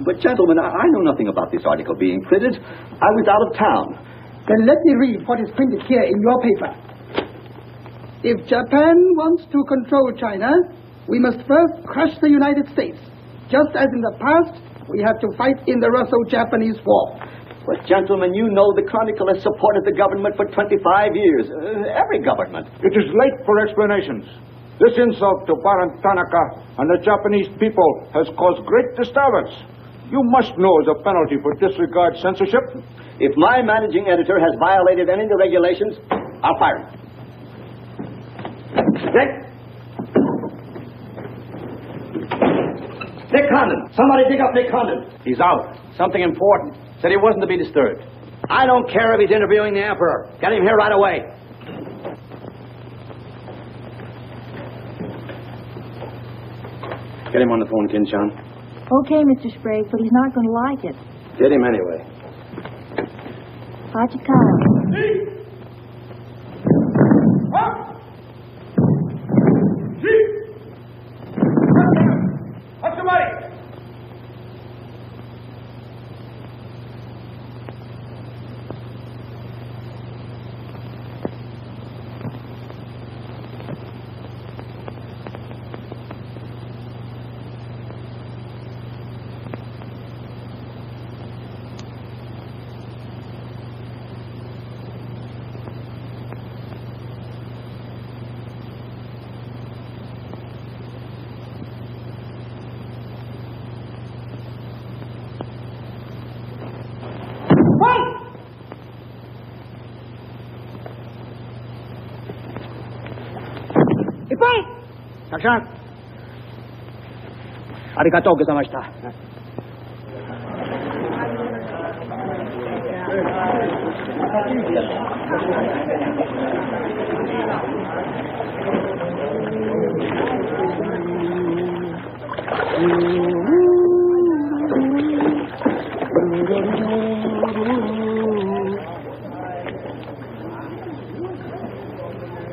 But, gentlemen, I know nothing about this article being printed. I was out of town. Then let me read what is printed here in your paper. If Japan wants to control China, we must first crush the United States. Just as in the past, we have to fight in the Russo-Japanese War. But, gentlemen, you know the Chronicle has supported the government for 25 years. Every government. It is late for explanations. This insult to Baron Tanaka and the Japanese people has caused great disturbance. You must know the penalty for disregard censorship. If my managing editor has violated any of the regulations, I'll fire him. Nick Condon. Somebody dig up Nick Condon. He's out. Something important. Said he wasn't to be disturbed. I don't care if he's interviewing the Emperor. Get him here right away. Get him on the phone, Kin-chan. Okay, Mr. Sprague, but he's not going to like it. Get him anyway. Hachikawa. What's the matter? たくさん。ありがとうございました。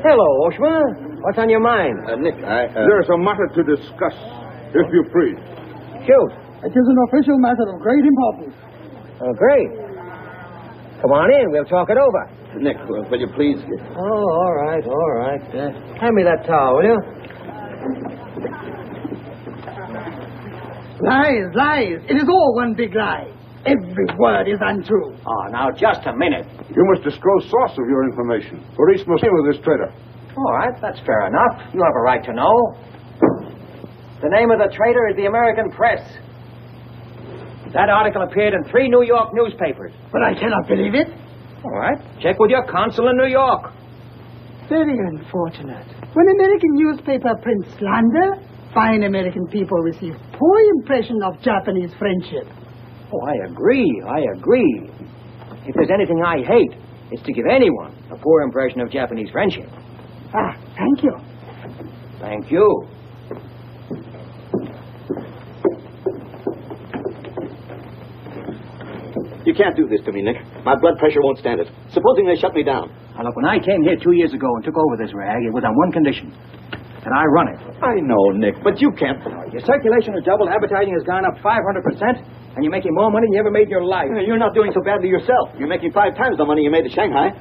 Hello, Oshma. What's on your mind? Nick, There's a matter to discuss, if you please. Shoot. It is an official matter of great importance. Oh, great. Come on in. We'll talk it over. Nick, will you please... Oh, all right. Hand me that towel, will you? Lies. It is all one big lie. Every word is untrue. Oh, now, just a minute. You must disclose source of your information. Police must deal with this traitor. All right, that's fair enough. You have a right to know. The name of the traitor is the American Press. That article appeared in 3 New York newspapers. But I cannot believe it. All right, check with your consul in New York. Very unfortunate. When American newspaper prints slander, fine American people receive poor impression of Japanese friendship. Oh, I agree. If there's anything I hate, it's to give anyone a poor impression of Japanese friendship. Ah, thank you. Thank you. You can't do this to me, Nick. My blood pressure won't stand it. Supposing they shut me down. Now, look, when I came here 2 years ago and took over this rag, it was on one condition. That I run it. I know, Nick, but you can't... Your circulation has doubled, advertising has gone up 500%, and you're making more money than you ever made in your life. You're not doing so badly yourself. You're making 5 times the money you made at Shanghai.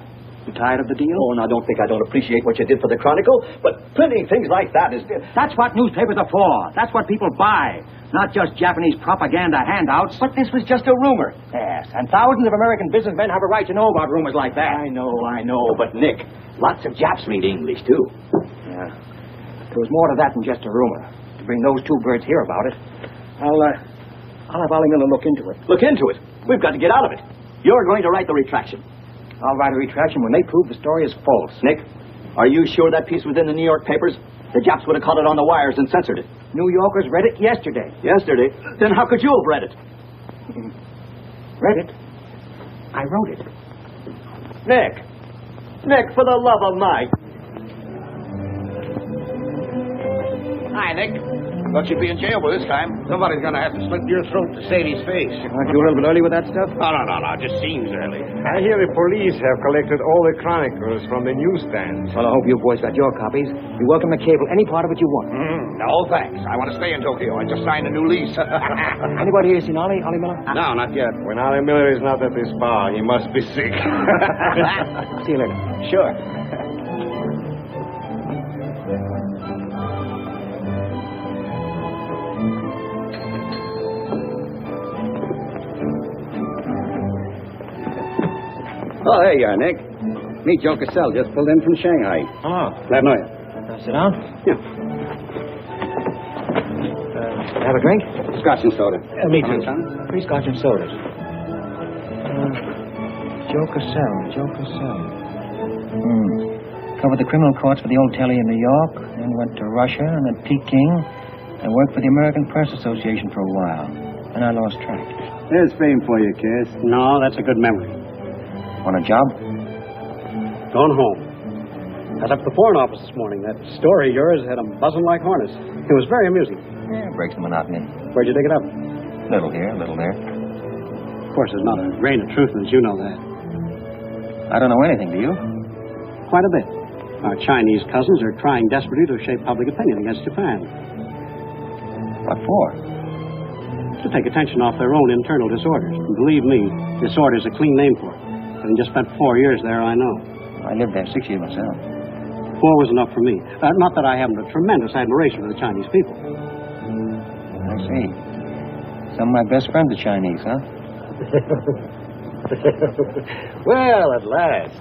You tired of the deal? Oh, now, don't think I don't appreciate what you did for the Chronicle, but printing things like that is... That's what newspapers are for. That's what people buy. Not just Japanese propaganda handouts. But this was just a rumor. Yes, and thousands of American businessmen have a right to know about rumors like that. I know, but Nick, lots of Japs read English, too. Yeah. There was more to that than just a rumor. To bring those 2 birds here about it, I'll have Ollie Miller look into it. Look into it? We've got to get out of it. You're going to write the retraction. I'll write a retraction when they prove the story is false. Nick, are you sure that piece was in the New York papers? The Japs would have caught it on the wires and censored it. New Yorkers read it yesterday. Yesterday? Then how could you have read it? Read it? I wrote it. Nick, for the love of Mike. Hi, Nick. Thought you'd be in jail by this time. Somebody's going to have to slit your throat to Sadie's face. Aren't you a little bit early with that stuff? No. Just seems early. I hear the police have collected all the chronicles from the newsstands. Well, I hope you boys got your copies. You're welcome to cable any part of it you want. No, thanks. I want to stay in Tokyo. I just signed a new lease. Anybody here seen Ollie Miller? No, not yet. When Ollie Miller is not at this bar, he must be sick. See you later. Sure. Oh, there you are, Nick. Meet Joe Cassell, just pulled in from Shanghai. Hello. Glad to know you. Sit down. Yeah. Have a drink? Scotch and soda. Me too. Son? 3 Scotch and sodas. Joe Cassell. Covered the criminal courts for the old telly in New York, then went to Russia and then Peking, and worked for the American Press Association for a while. And I lost track. There's fame for you, Cass. No, that's a good memory. Want a job? Gone home. I was up at the Foreign Office this morning. That story of yours had them buzzing like hornets. It was very amusing. Yeah, breaks the monotony. Where'd you dig it up? Little here, little there. Of course, there's not a grain of truth in it. You know that. I don't know anything, do you? Quite a bit. Our Chinese cousins are trying desperately to shape public opinion against Japan. What for? To take attention off their own internal disorders. And believe me, disorder's a clean name for it. Having just spent 4 years there, I know. I lived there 6 years myself. 4 was enough for me. Not that I haven't a tremendous admiration for the Chinese people. I see. Some of my best friends are Chinese, huh? Well, at last.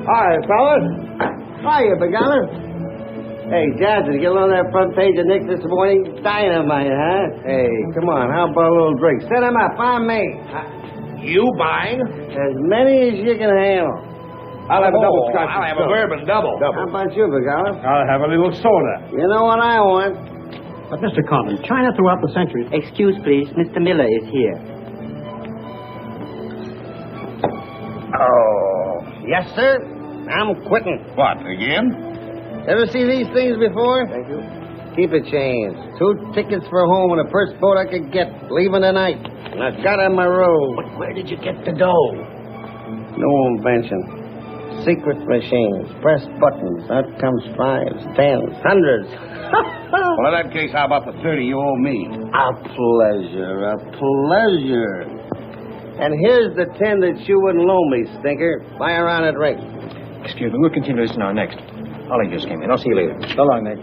Hi, fellas. Hiya, Begala. Hey, Jazz, did you get on that front page of Nick this morning? Dynamite, huh? Hey, come on, how about a little drink? Set him up, I'm me. You buying? As many as you can handle. I'll have a double scotch. I'll have a bourbon double. How about you, Begala? I'll have a little soda. You know what I want? But, Mr. Conlon, China throughout the centuries... Excuse, please. Mr. Miller is here. Oh, yes, sir. I'm quitting. What, again? Ever see these things before? Thank you. Keep it changed. 2 tickets for home and the first boat I could get, leaving tonight. And I got on my road. But where did you get the dough? No invention. Secret machines. Press buttons. Out comes 5s, 10s, 100s. Well, in that case, how about the 30 you owe me? A pleasure. A pleasure. And here's the 10 that you wouldn't loan me, stinker. Buy a round of drink. Excuse me, we'll continue this in our next. Ollie just came in. I'll see you later. So long, Nick.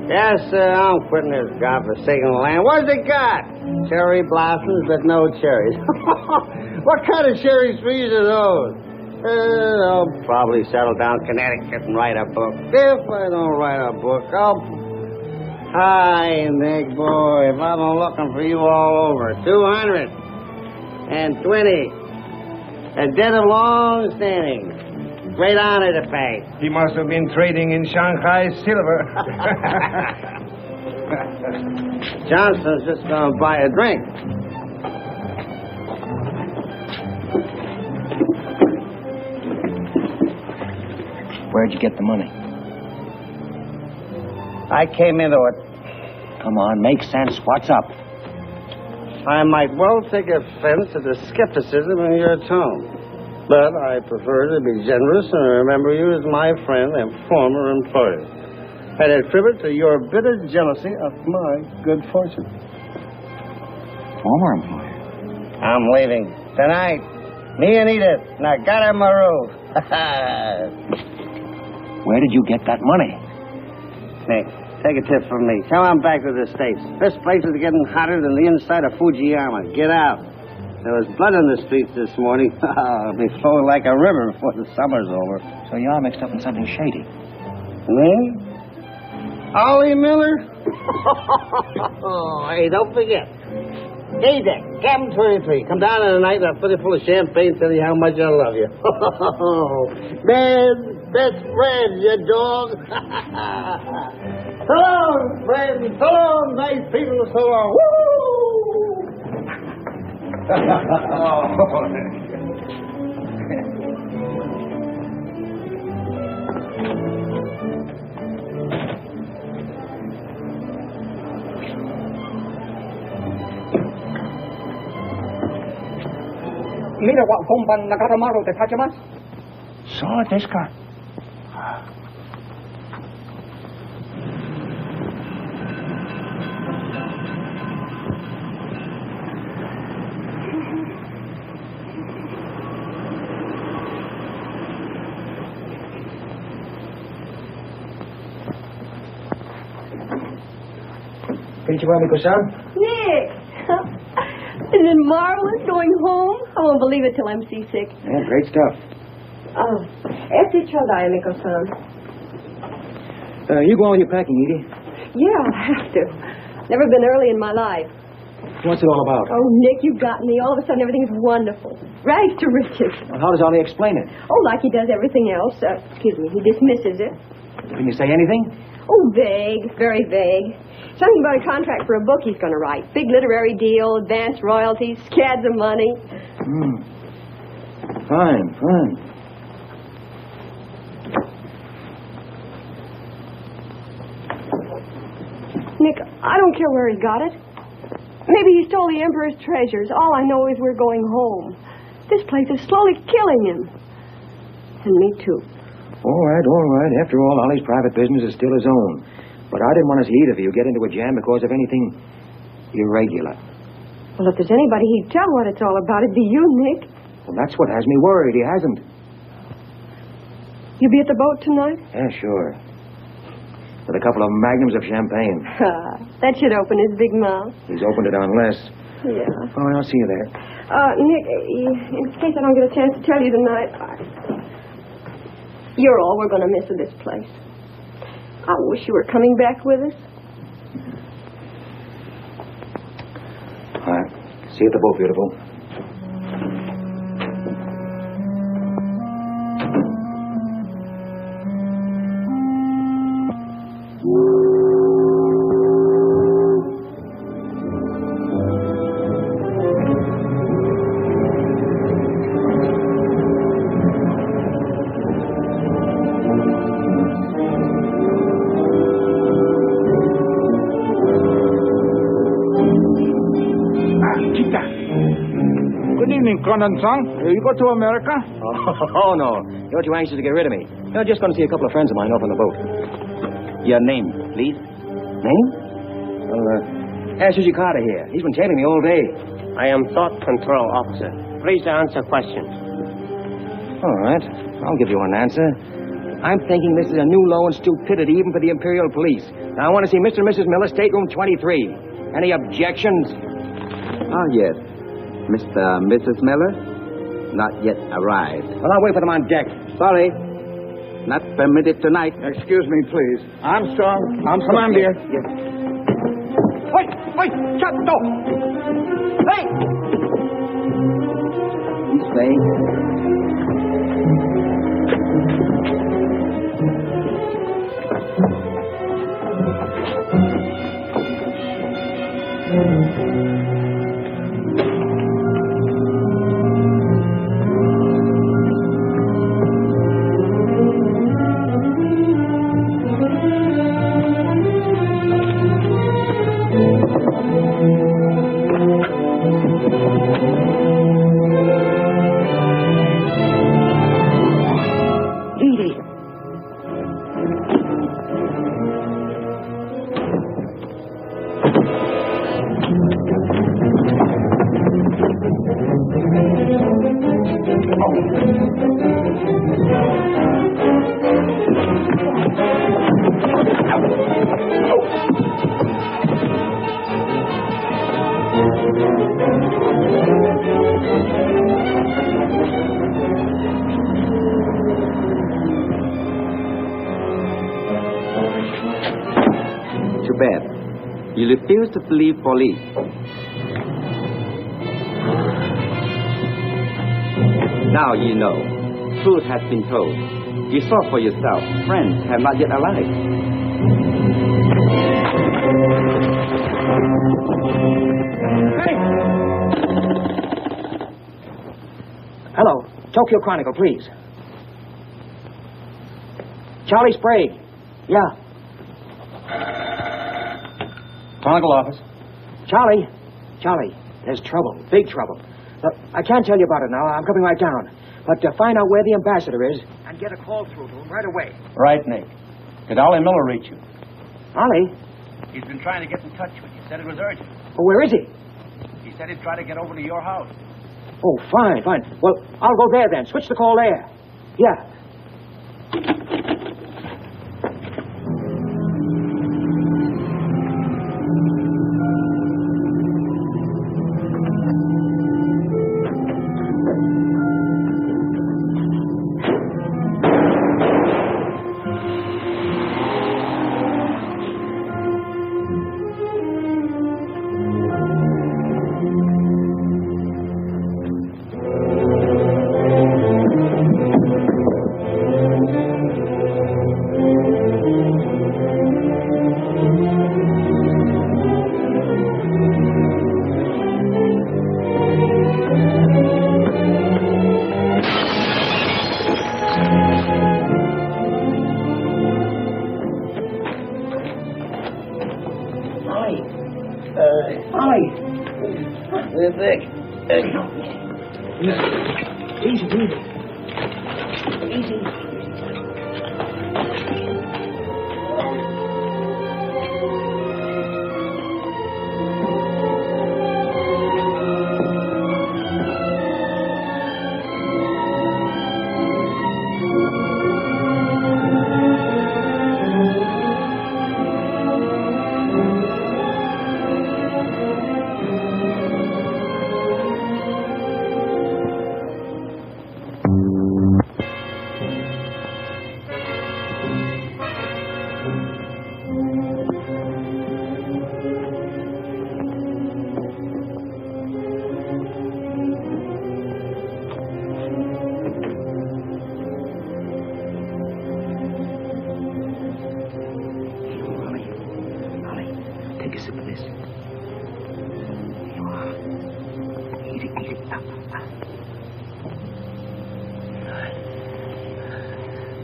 Yes, sir, I'm quitting this godforsaken land. What's it got? Cherry blossoms, but no cherries. What kind of cherry trees are those? I'll probably settle down Connecticut and write a book. If I don't write a book, Hi, Nick, boy. If I've been looking for you all over. 220. A debt of long standing. Great honor to pay. He must have been trading in Shanghai silver. Johnson's just going to buy a drink. Where'd you get the money? I came into it. Come on, make sense. What's up? I might well take offense at the skepticism in your tone. But I prefer to be generous and remember you as my friend and former employer. And attribute to your bitter jealousy of my good fortune. Former employer? I'm leaving tonight. Me and Edith. And I got on my roof. Where did you get that money? Nick, take a tip from me. Come on back to the States. This place is getting hotter than the inside of Fujiyama. Get out. There was blood in the streets this morning. It'll be flowing like a river before the summer's over. So you're mixed up in something shady. Me? Ollie Miller? Hey, don't forget. Hey, Dick, Cabin 23. Come down tonight and I'll fill it full of champagne and tell you how much I love you. Man, best friend, you dog. So long, friends. So long, nice people. So long. Woo! Mira wa bomban nagaramaru de tachimasu. So, this guy. Konnichiwa, Miko-san. Nick! Isn't it marvelous going home? I won't believe it till I'm seasick. Yeah, great stuff. Este chodai, Miko-san. You go on with your packing, Edie. Yeah, I'll have to. Never been early in my life. What's it all about? Oh, Nick, you've got me. All of a sudden, everything's wonderful. Rags to riches. Well, how does Ollie explain it? Oh, like he does everything else. Excuse me, he dismisses it. Can you say anything? Oh, vague. Very vague. Something about a contract for a book he's going to write. Big literary deal, advanced royalties, scads of money. Fine. Nick, I don't care where he got it. Maybe he stole the Emperor's treasures. All I know is we're going home. This place is slowly killing him. And me, too. All right. After all, Ollie's private business is still his own. But I didn't want to see either of you get into a jam because of anything irregular. Well, if there's anybody he'd tell what it's all about, it'd be you, Nick. Well, that's what has me worried. He hasn't. You be at the boat tonight? Yeah, sure. With a couple of magnums of champagne. That should open his big mouth. He's opened it on less. Yeah. Oh, I'll see you there. Nick, in case I don't get a chance to tell you tonight, you're all we're going to miss of this place. I wish you were coming back with us. See you at the boat, beautiful. You go to America? Oh, no. You're too anxious to get rid of me. You're just going to see a couple of friends of mine off on the boat. Your name, please? Name? Well, ask Suzy Carter here. He's been tailing me all day. I am Thought Control Officer. Please answer questions. All right. I'll give you an answer. I'm thinking this is a new low in stupidity even for the Imperial Police. Now, I want to see Mr. and Mrs. Miller, stateroom 23. Any objections? Oh, yes. Mr. and Mrs. Miller? Not yet arrived. Well, I'll wait for them on deck. Sorry. Not permitted tonight. Excuse me, please. Armstrong. Come on, dear. Yes. Wait! Shut the door! Hey! This way. Too bad. You refuse to believe police. Now you know. Truth has been told. You saw for yourself. Friends have not yet arrived. Hey! Hello. Tokyo Chronicle, please. Charlie Sprague. Yeah. Chronicle office. Charlie, there's trouble. Big trouble. Look, I can't tell you about it now. I'm coming right down. But to find out where the ambassador is and get a call through to him right away. Right, Nick. Did Ollie Miller reach you? Ollie? He's been trying to get in touch with you. Said it was urgent. Well, where is he? He said he'd try to get over to your house. Oh, fine. Well, I'll go there then. Switch the call there. Yeah.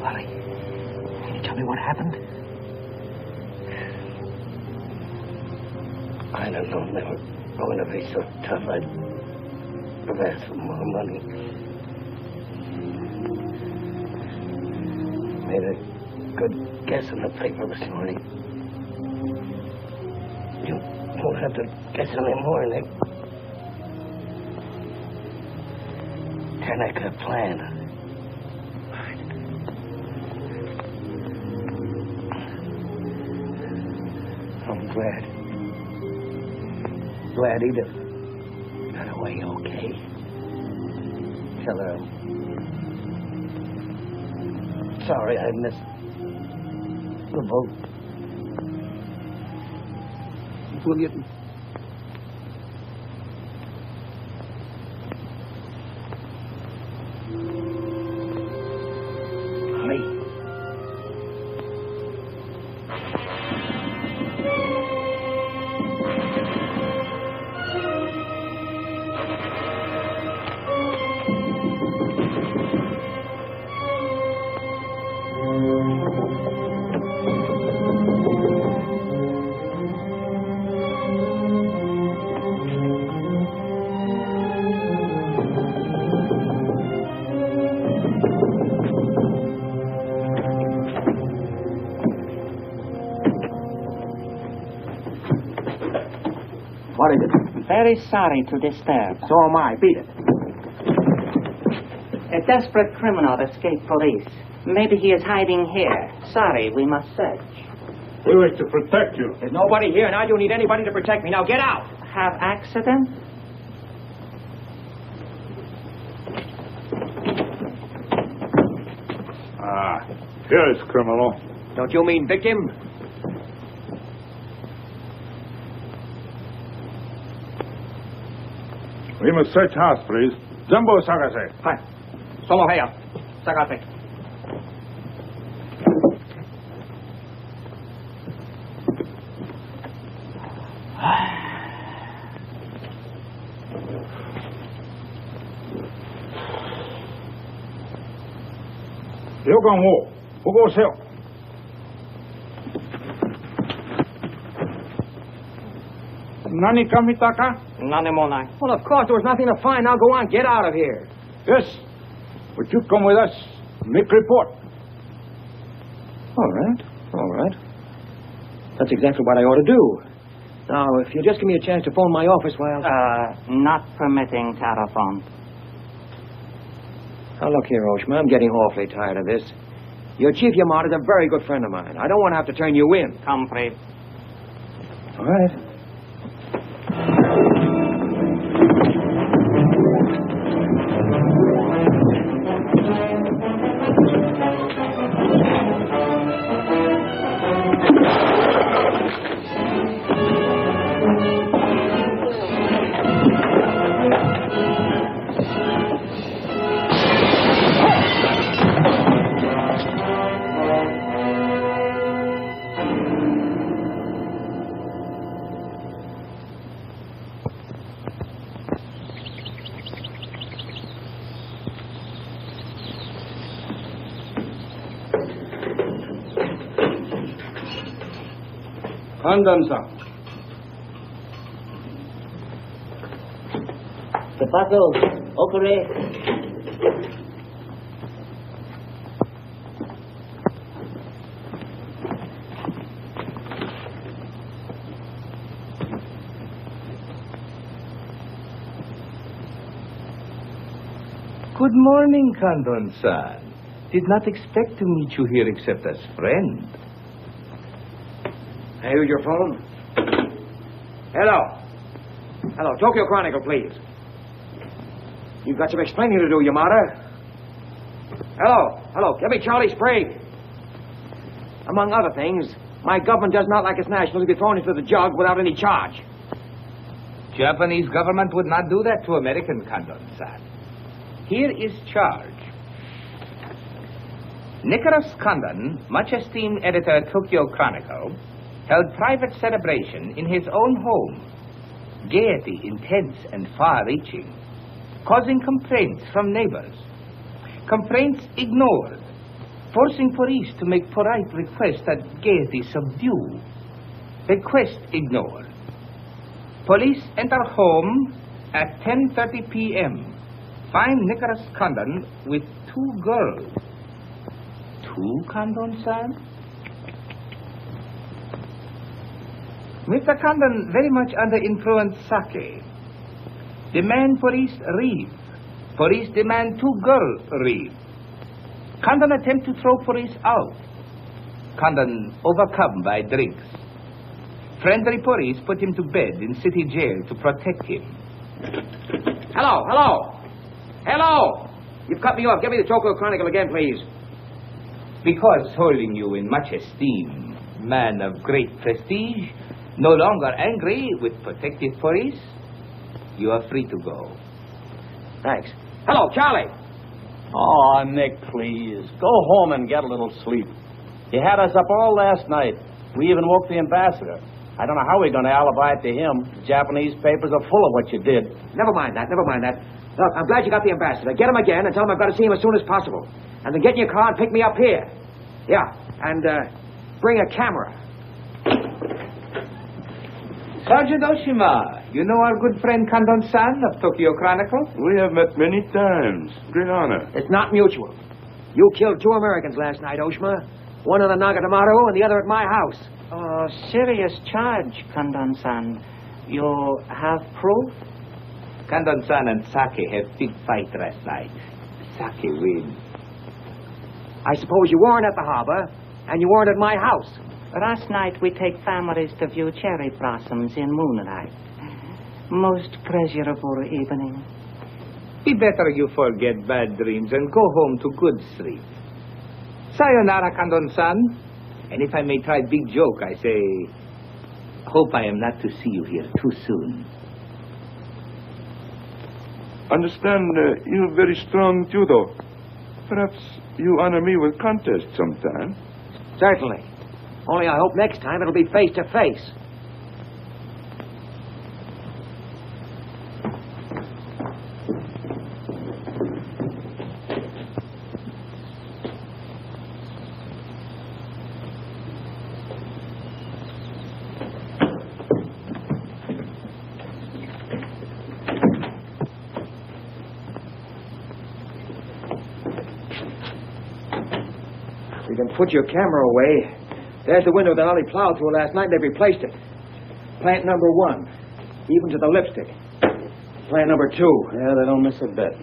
Wally, can you tell me what happened? I don't know. They were going to be so tough. I'd have asked for more money. Made a good guess in the paper this morning. You won't have to guess anymore, Nick. Tanaka plan. I'm glad Edith got away okay. Tell her I'm sorry I missed the boat. William. What is it? Very sorry to disturb. So am I. Beat it. A desperate criminal escaped police. Maybe he is hiding here. Sorry, we must search. We wish to protect you. There's nobody here, and I don't need anybody to protect me. Now get out. Have accident? Here's criminal. Don't you mean victim? We must search house, please. Jumbo Sagase. Hi. Solo Hea. Sagase. 요강호, 보고 오세요. Nani kamitaka? None more night. Well, of course, there was nothing to find. Now go on, get out of here. Yes. Would you come with us? Make report. All right. That's exactly what I ought to do. Now, if you just give me a chance to phone my office while... Not permitting telephone. Now, look here, Oshma, I'm getting awfully tired of this. Your Chief Yamada's a very good friend of mine. I don't want to have to turn you in. Come, please. All right. Kandan-san. Zapato, okure. Good morning, Kandon-san. Did not expect to meet you here except as friend. Hey, who's your phone? Hello, Tokyo Chronicle, please. You've got some explaining to do, Yamada. Hello, give me Charlie Sprague. Among other things, my government does not like its nationals to be thrown into the jug without any charge. Japanese government would not do that to American, Kandon-san. Here is charge. Nicholas Kandon, much esteemed editor Tokyo Chronicle, held private celebration in his own home. Gaiety intense and far-reaching. causing complaints from neighbors. Complaints ignored, forcing police to make polite requests that gaiety subdue. Request ignored. Police enter home at 10:30 p.m. Find Nicholas Condon with 2 girls. 2 Condon, son? Mr. Condon very much under influence sake. Demand police leave. Police demand 2 girls leave. Condon attempt to throw police out. Condon overcome by drinks. Friendly police put him to bed in city jail to protect him. Hello, hello. Hello. You've cut me off. Give me the Tokyo Chronicle again, please. Because holding you in much esteem, man of great prestige, no longer angry with protective police, you are free to go. Thanks. Hello, Charlie. Oh, Nick, please. Go home and get a little sleep. You had us up all last night. We even woke the ambassador. I don't know how we're going to alibi it to him. The Japanese papers are full of what you did. Never mind that. Look, I'm glad you got the ambassador. Get him again and tell him I've got to see him as soon as possible. And then get in your car and pick me up here. Yeah, and bring a camera. Sergeant Oshima, you know our good friend Condon-san of Tokyo Chronicle? We have met many times. Great honor. It's not mutual. You killed 2 Americans last night, Oshima. One in the Nagatomaru and the other at my house. Oh, serious charge, Condon-san. You have proof? Condon-san and Sake had big fight last night. Sake wins. I suppose you weren't at the harbor, and you weren't at my house. Last night we take families to view cherry blossoms in moonlight. Most pleasurable evening. Be better you forget bad dreams and go home to good sleep. Sayonara, Condon-san. And if I may try big joke, I say, hope I am not to see you here too soon. Understand you have very strong judo. Perhaps you honor me with contest sometime. Certainly. Only I hope next time it'll be face to face. You can put your camera away. There's the window that Ollie plowed through last night, and they replaced it. Plant number 1, even to the lipstick. Plant number 2. Yeah, they don't miss a bit.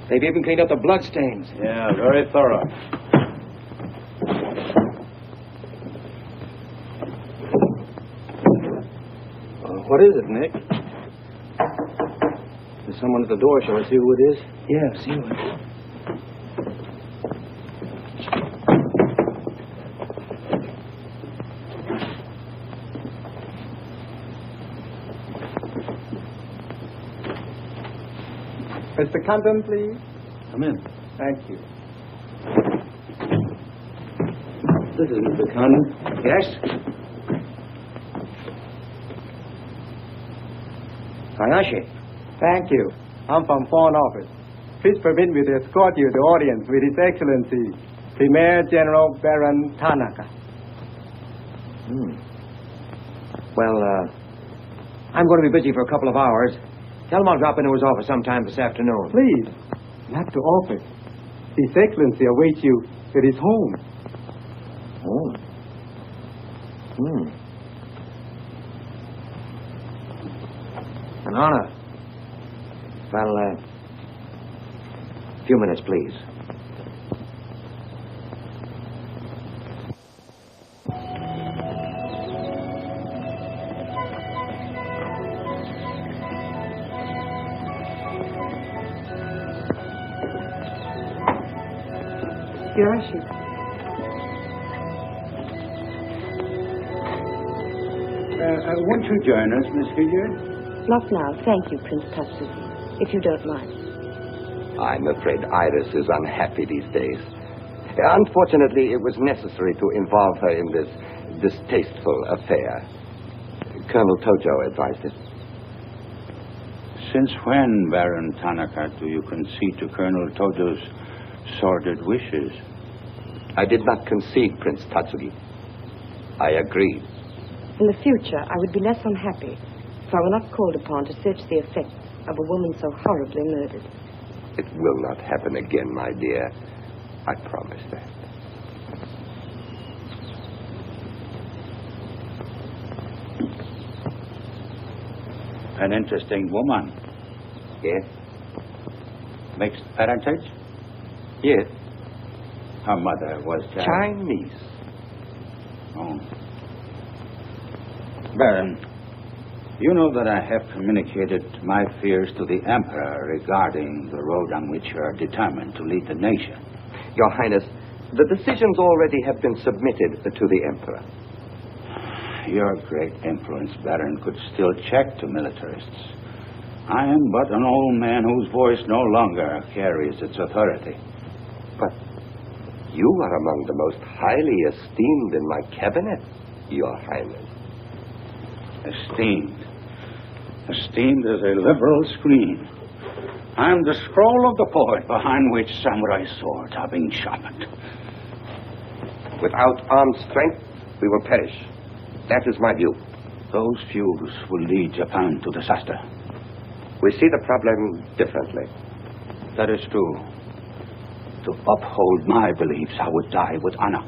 They've even cleaned up the bloodstains. Yeah, very thorough. What is it, Nick? There's someone at the door. Shall I see who it is? Yeah, see who it is. Mr. Condon, please. Come in. Thank you. This is Mr. Condon. Yes? Hayashi. Thank you. I'm from Foreign Office. Please permit me to escort you to audience with His Excellency, Premier General Baron Tanaka. Well, I'm going to be busy for a couple of hours. Tell him I'll drop into his office sometime this afternoon. Please, not to office. His Excellency awaits you at his home. Home? An honor. Well, a few minutes, please. Yoshi. Won't you join us, Miss Wiard? Not now, thank you, Prince Tatsuki, if you don't mind. I'm afraid Iris is unhappy these days. Unfortunately, it was necessary to involve her in this distasteful affair. Colonel Tojo advised it. Since when, Baron Tanaka, do you concede to Colonel Tojo's sordid wishes? I did not concede, Prince Tatsugi. I agreed. In the future, I would be less unhappy if I were not called upon to search the effects of a woman so horribly murdered. It will not happen again, my dear. I promise that. An interesting woman. Yes? Mixed parentage? Yes. Her mother was Chinese. Oh. Baron, you know that I have communicated my fears to the Emperor regarding the road on which you are determined to lead the nation. Your Highness, the decisions already have been submitted to the Emperor. Your great influence, Baron, could still check to militarists. I am but an old man whose voice no longer carries its authority. But you are among the most highly esteemed in my cabinet, Your Highness. Esteemed. Esteemed as a liberal screen. I am the scroll of the poet behind which samurai swords are being sharpened. Without armed strength, we will perish. That is my view. Those views will lead Japan to disaster. We see the problem differently. That is true. To uphold my beliefs, I would die with honor.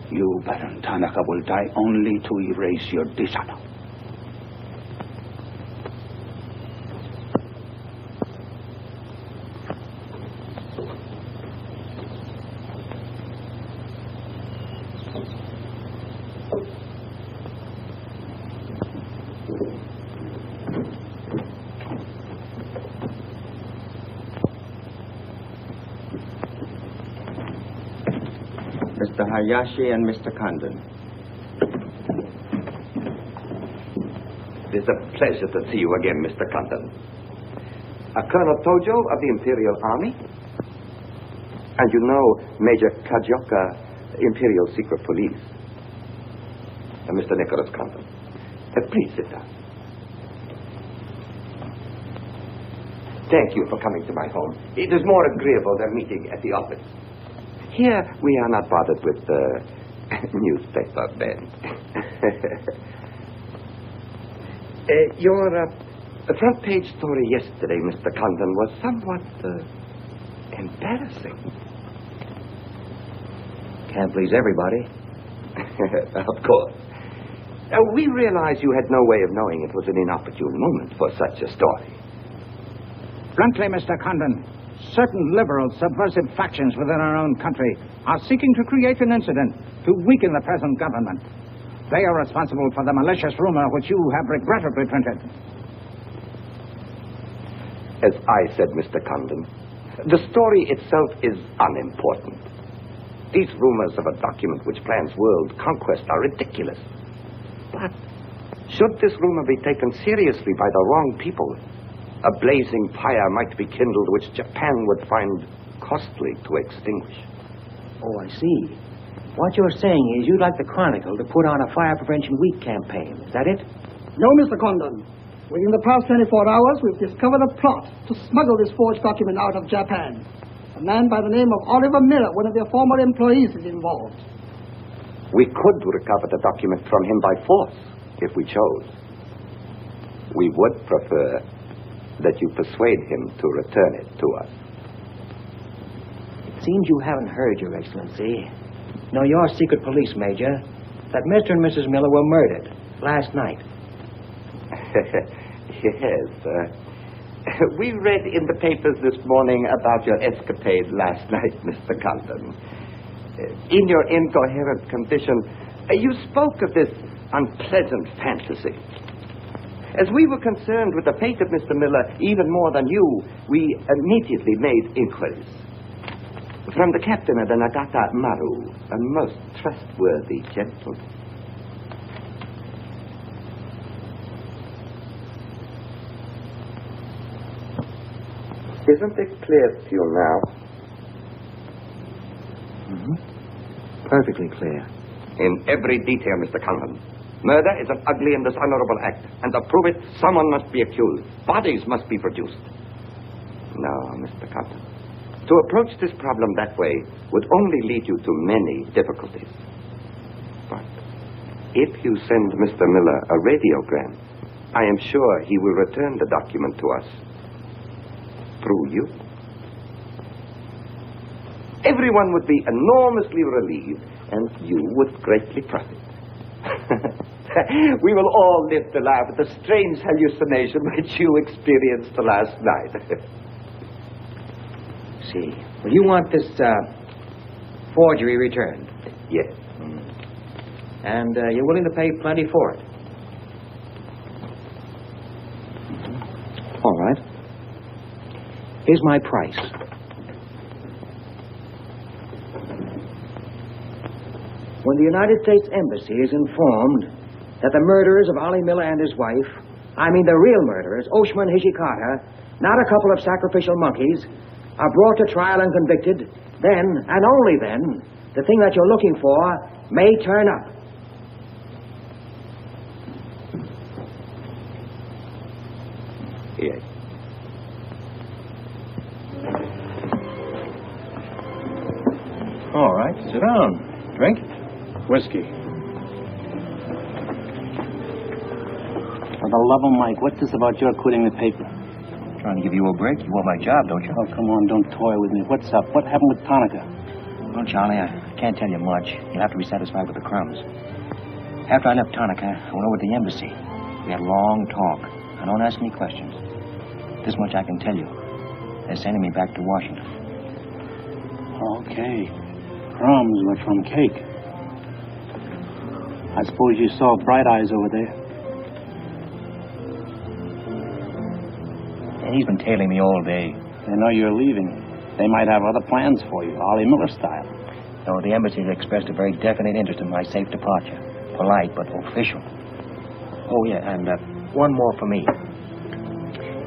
You, Baron Tanaka, will die only to erase your dishonor. Mr. Hayashi and Mr. Condon. It is a pleasure to see you again, Mr. Condon. Colonel Tojo of the Imperial Army. And you know Major Kajioka, Imperial Secret Police. Mr. Nicholas Condon. Please sit down. Thank you for coming to my home. It is more agreeable than meeting at the office. Here, we are not bothered with newspaper men. Your front page story yesterday, Mr. Condon, was somewhat embarrassing. Can't please everybody. Of course. We realize you had no way of knowing it was an inopportune moment for such a story. Frankly, Mr. Condon, certain liberal subversive factions within our own country are seeking to create an incident to weaken the present government. They are responsible for the malicious rumor which you have regrettably printed. As I said, Mr. Condon, the story itself is unimportant. These rumors of a document which plans world conquest are ridiculous. But should this rumor be taken seriously by the wrong people, a blazing fire might be kindled which Japan would find costly to extinguish. Oh, I see. What you're saying is you'd like the Chronicle to put on a Fire Prevention Week campaign. Is that it? No, Mr. Condon. Within the past 24 hours, we've discovered a plot to smuggle this forged document out of Japan. A man by the name of Oliver Miller, one of their former employees, is involved. We could recover the document from him by force, if we chose. We would prefer that you persuade him to return it to us. It seems you haven't heard, Your Excellency. No, your secret police, Major, that Mr. and Mrs. Miller were murdered last night. Yes. We read in the papers this morning about your escapade last night, Mr. Condon. In your incoherent condition, you spoke of this unpleasant fantasy. As we were concerned with the fate of Mr. Miller even more than you, we immediately made inquiries. From the captain of the Nagata Maru, a most trustworthy gentleman. Isn't it clear to you now? Mm-hmm. Perfectly clear. In every detail, Mr. Conlon. Murder is an ugly and dishonorable act, and to prove it, someone must be accused. Bodies must be produced. No, Mr. Conlon. To approach this problem that way would only lead you to many difficulties. But if you send Mr. Miller a radiogram, I am sure he will return the document to us. Through you. Everyone would be enormously relieved, and you would greatly profit. We will all live to laugh at the strange hallucination which you experienced last night. See, well, you want this forgery returned? Yes. And you're willing to pay plenty for it? All right. Here's my price. When the United States Embassy is informed that the murderers of Ollie Miller and his wife, I mean the real murderers, Oshma and Hijikata, not a couple of sacrificial monkeys, are brought to trial and convicted, then, and only then, the thing that you're looking for may turn up. Yes. All right, sit down. Drink? Whiskey. For the love of Mike, what's this about your quitting the paper? Trying to give you a break. You want my job, don't you? Oh, come on, don't toy with me. What's up? What happened with Tanaka? Well, Charlie, I can't tell you much. You'll have to be satisfied with the crumbs. After I left Tanaka, I went over to the embassy. We had a long talk. Now, don't ask any questions. This much I can tell you. They're sending me back to Washington. Okay. Crumbs were from cake. I suppose you saw Bright Eyes over there. And he's been tailing me all day. They know you're leaving. They might have other plans for you, Ollie Miller style. No, the embassy has expressed a very definite interest in my safe departure. Polite, but official. Oh, yeah, and one more for me.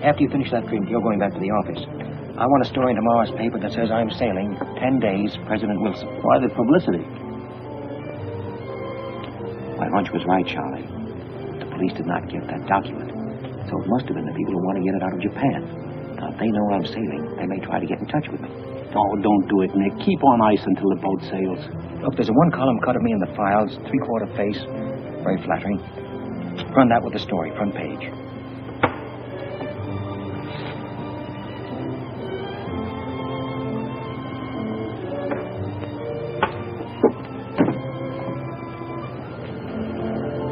After you finish that drink, you're going back to the office. I want a story in tomorrow's paper that says I'm sailing 10 days, President Wilson. Why the publicity? My hunch was right, Charlie. The police did not get that document. So it must have been the people who want to get it out of Japan. Now, if they know I'm sailing, they may try to get in touch with me. Oh, don't do it, Nick. Keep on ice until the boat sails. Look, there's a one-column cut of me in the files, three-quarter face. Very flattering. Run that with the story, front page.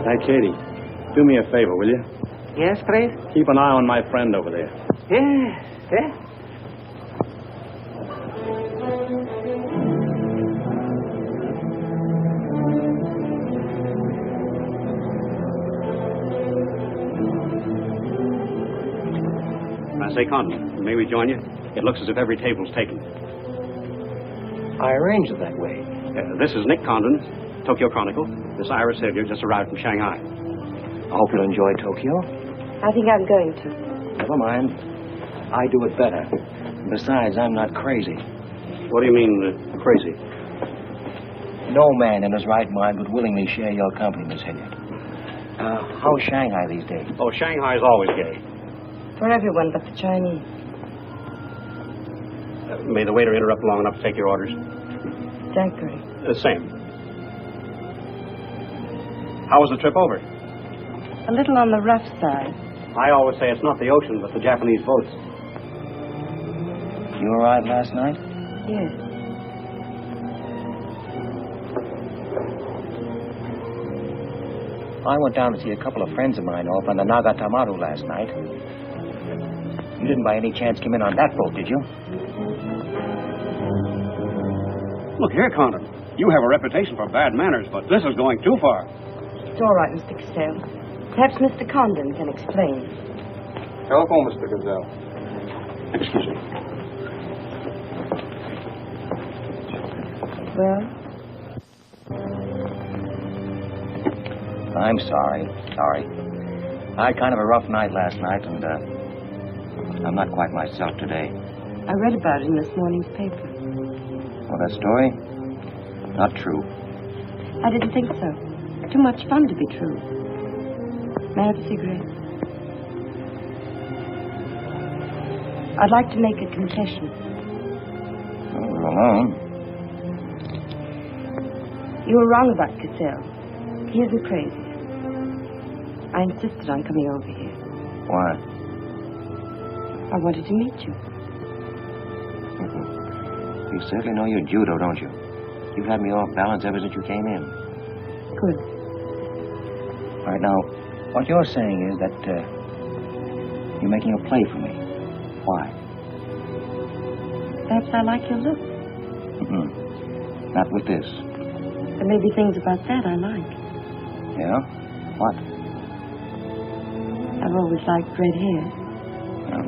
Hey, Katie, do me a favor, will you? Yes, please? Keep an eye on my friend over there. Yes, yes. I say, Condon, may we join you? It looks as if every table's taken. I arranged it that way. This is Nick Condon, Tokyo Chronicle. This Ira Sylvia just arrived from Shanghai. I hope you'll enjoy Tokyo. I think I'm going to. Never mind. I do it better. Besides, I'm not crazy. What do you mean, crazy? No man in his right mind would willingly share your company, Miss Hilliard. How's Shanghai these days? Oh, Shanghai's always gay. For everyone but the Chinese. May the waiter interrupt long enough to take your orders? Danke. Same. How was the trip over? A little on the rough side. I always say it's not the ocean, but the Japanese boats. You arrived last night? Yes. I went down to see a couple of friends of mine off on the Nagatamaru last night. You didn't by any chance come in on that boat, did you? Look here, Condon. You have a reputation for bad manners, but this is going too far. It's all right, Mr. Castell. Perhaps Mr. Condon can explain. Telephone, Mr. Gazelle. Excuse me. Well? I'm sorry. I had kind of a rough night last night, and I'm not quite myself today. I read about it in this morning's paper. Well, that story? Not true. I didn't think so. Too much fun to be true. May I have a cigarette? I'd like to make a confession. We're alone. You were wrong about Cassell. He isn't crazy. I insisted on coming over here. Why? I wanted to meet you. You certainly know your judo, don't you? You've had me off balance ever since you came in. Good. All right, now, what you're saying is that you're making a play for me. Why? Perhaps I like your look. Not with this. There may be things about that I like. Yeah? What? I've always liked red hair. Well,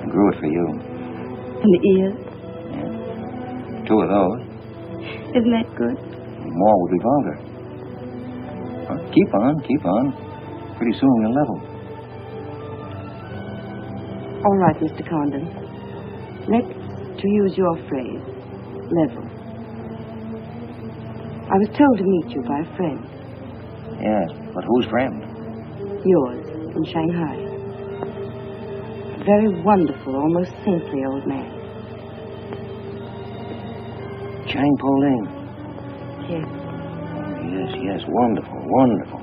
I grew it for you. And the ears. Yeah. 2 of those. Isn't that good? More would be vulgar. Well, keep on. Pretty soon we'll level. All right, Mr. Condon. Let's, to use your phrase, level. I was told to meet you by a friend. Yes, but whose friend? Yours, in Shanghai. A very wonderful, almost saintly old man. Chang Po-Ling. Yes. Oh, yes, wonderful.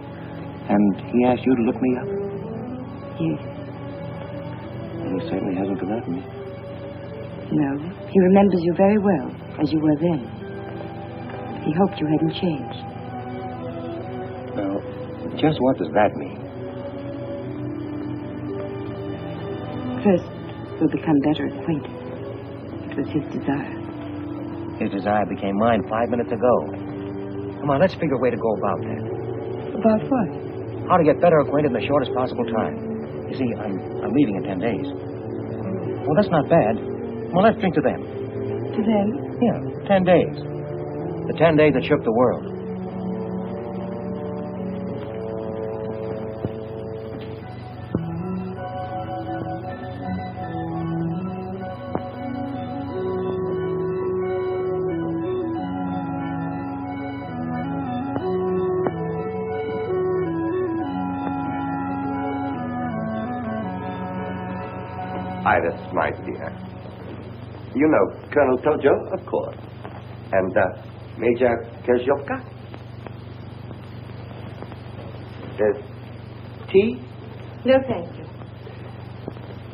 And he asked you to look me up? Yes. And he certainly hasn't forgotten me. No, he remembers you very well, as you were then. He hoped you hadn't changed. Now, just what does that mean? First, we'll become better acquainted. It was his desire. His desire became mine 5 minutes ago. Come on, let's figure a way to go about that. About what? How to get better acquainted in the shortest possible time. You see, I'm leaving in 10 days. Well, that's not bad. Well, let's drink to them. To them? Yeah, 10 days. The 10 days that shook the world. Iris, my dear. You know Colonel Tojo, of course. And Major Kezhovka? Tea? No, thank you.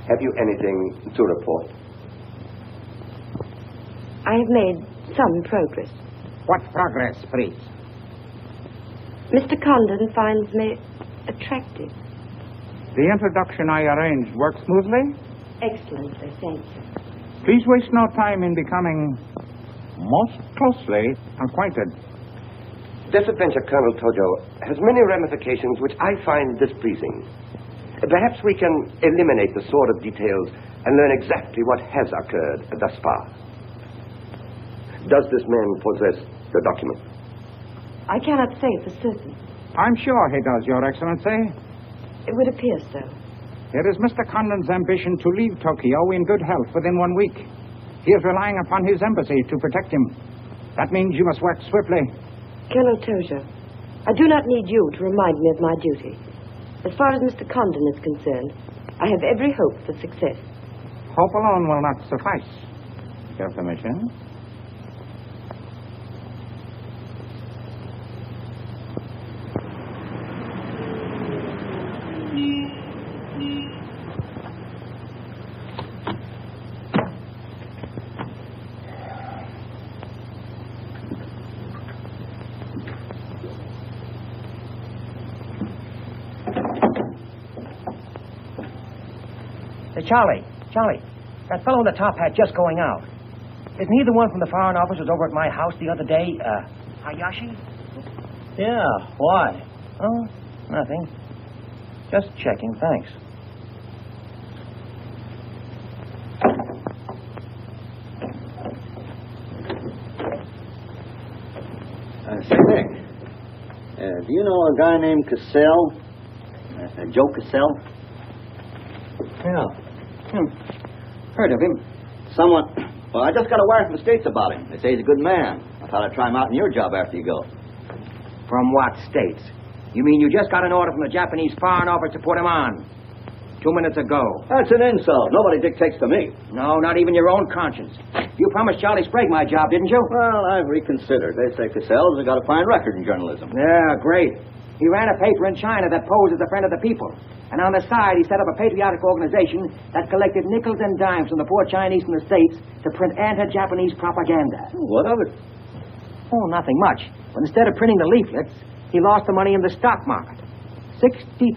Have you anything to report? I have made some progress. What progress, please? Mr. Condon finds me attractive. The introduction I arranged worked smoothly? Excellently, thank you. Please waste no time in becoming most closely acquainted. This adventure, Colonel Tojo, has many ramifications which I find displeasing. Perhaps we can eliminate the sordid details and learn exactly what has occurred thus far. Does this man possess the document? I cannot say for certain. I'm sure he does, Your Excellency. It would appear so. It is Mr. Condon's ambition to leave Tokyo in good health within 1 week. He is relying upon his embassy to protect him. That means you must work swiftly. Colonel Tojo, I do not need you to remind me of my duty. As far as Mr. Condon is concerned, I have every hope for success. Hope alone will not suffice. Your permission? Charlie, that fellow in the top hat just going out. Isn't he the one from the Foreign Office who was over at my house the other day? Hayashi? Yeah, why? Oh, nothing. Just checking, thanks. Say, Nick, do you know a guy named Cassell? Joe Cassell? Yeah. Heard of him. Somewhat Well, I just got a wire from the States about him. They say he's a good man. I thought I'd try him out in your job after you go. From what states? You mean you just got an order from the Japanese Foreign Office to put him on? 2 minutes ago. That's an insult. Nobody dictates to me. No, not even your own conscience. You promised Charlie Sprague my job, didn't you? Well, I've reconsidered. They say Cassell's got a fine record in journalism. Yeah, great. He ran a paper in China that posed as a friend of the people. And on the side, he set up a patriotic organization that collected nickels and dimes from the poor Chinese from the States to print anti-Japanese propaganda. What of it? Oh, nothing much. But instead of printing the leaflets, he lost the money in the stock market. $60,000.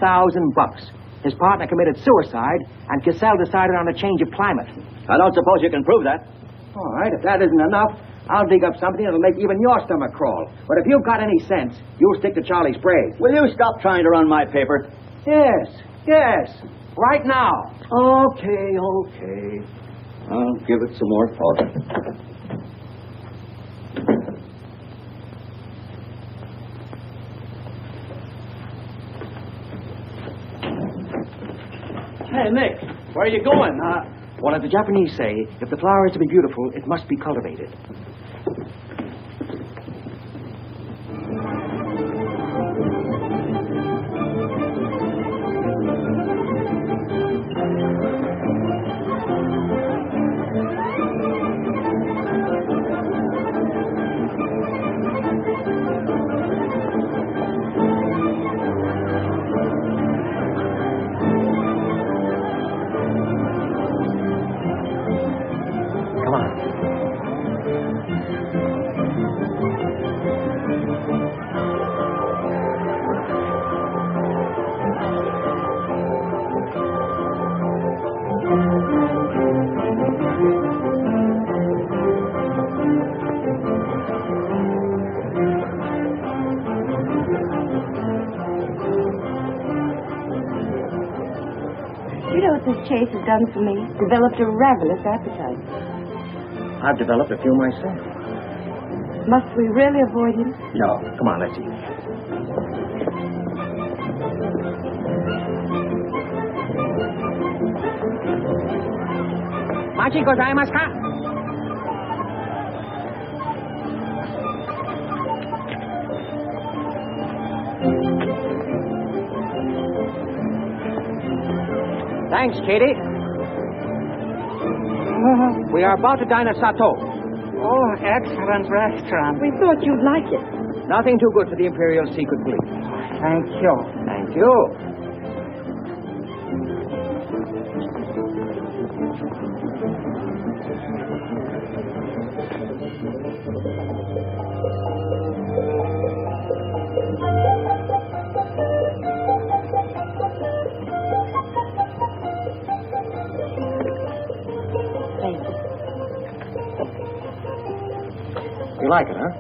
His partner committed suicide, and Cassell decided on a change of climate. I don't suppose you can prove that. All right, if that isn't enough, I'll dig up something that'll make even your stomach crawl. But if you've got any sense, you'll stick to Charlie Sprague. Will you stop trying to run my paper? Yes. Right now. Okay. I'll give it some more thought. Hey, Nick, where are you going? Well, as the Japanese say, if the flower is to be beautiful, it must be cultivated. Chase has done for me. Developed a ravenous appetite. I've developed a few myself. Must we really avoid him? No. Come on, let's eat. Machi gozaimasu ka? Thanks, Katie. We are about to dine at Sato. Oh, excellent restaurant. We thought you'd like it. Nothing too good for the Imperial Secret Police. Thank you. Thank you. You like it, huh?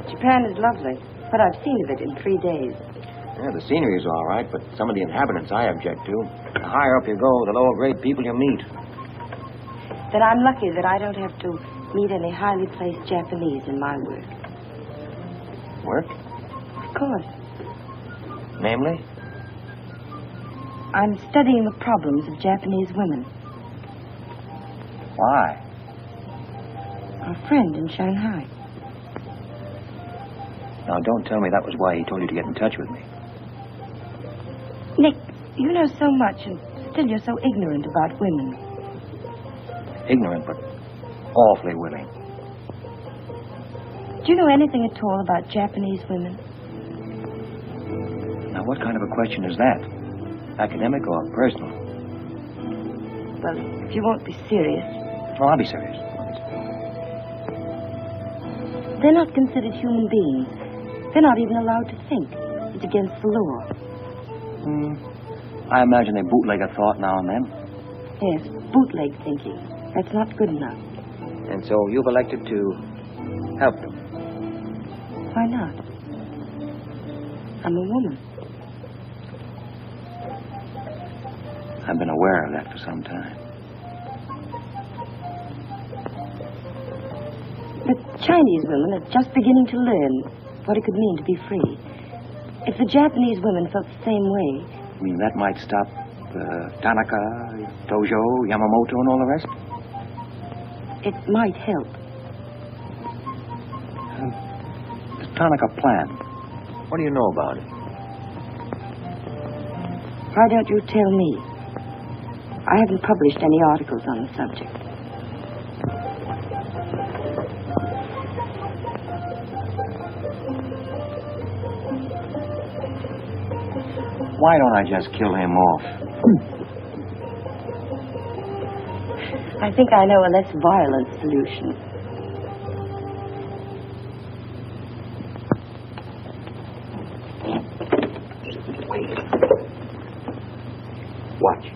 Japan is lovely, but I've seen of it in 3 days. Yeah, the scenery's all right, but some of the inhabitants I object to. The higher up you go, the lower grade people you meet. Then I'm lucky that I don't have to meet any highly placed Japanese in my work. Work? Of course. Namely? I'm studying the problems of Japanese women. Why? Our friend in Shanghai. Now, don't tell me that was why he told you to get in touch with me. Nick, you know so much, and still you're so ignorant about women. Ignorant, but awfully willing. Do you know anything at all about Japanese women? Now, what kind of a question is that? Academic or personal? Well, if you won't be serious. Oh, I'll be serious. They're not considered human beings. They're not even allowed to think. It's against the law. I imagine they bootleg a thought now and then. Yes, bootleg thinking. That's not good enough. And so you've elected to help them. Why not? I'm a woman. I've been aware of that for some time. But Chinese women are just beginning to learn what it could mean to be free. If the Japanese women felt the same way... You mean that might stop Tanaka, Tojo, Yamamoto, and all the rest? It might help. The Tanaka plan. What do you know about it? Why don't you tell me? I haven't published any articles on the subject. Why don't I just kill him off? I think I know a less violent solution. Watch.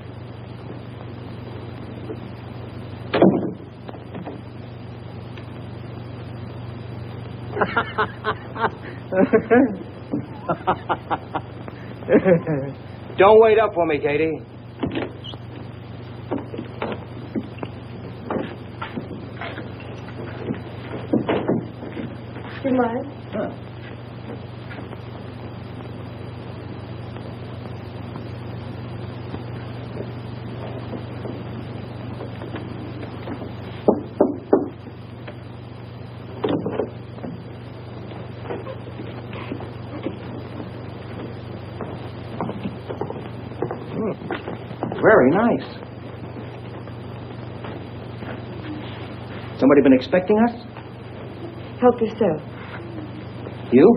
Don't wait up for me, Katie. Do you mind? Very nice. Somebody been expecting us? Help yourself. You?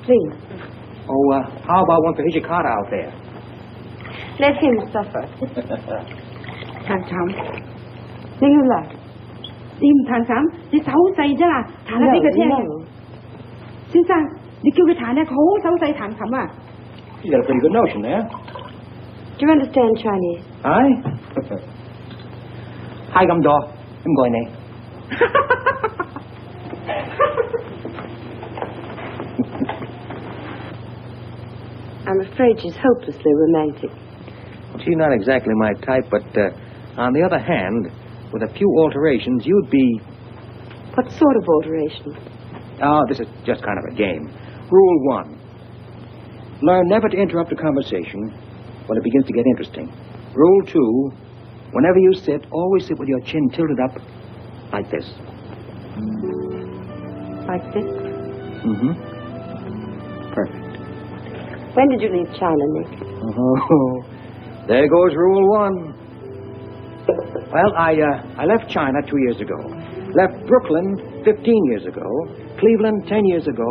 Please. Oh, how about one for Hijikata out there? Let him suffer. 探長，你要嚟？你唔彈琴，你手勢啫啦，彈得俾佢聽。先生，你叫佢彈咧，佢好手勢彈琴啊。You got a pretty good notion there. Do you understand Chinese? Aye? Hai găm đò, em gọi này. I'm afraid she's hopelessly romantic. She's not exactly my type, but on the other hand, with a few alterations, you'd be... What sort of alterations? Oh, this is just kind of a game. Rule 1. Learn never to interrupt a conversation when it begins to get interesting. Rule 2. Whenever you sit, always sit with your chin tilted up like this. Like this? Mm-hmm. Perfect. When did you leave China, Nick? Oh, there goes Rule 1. Well, I left China 2 years ago. Left Brooklyn 15 years ago. Cleveland 10 years ago.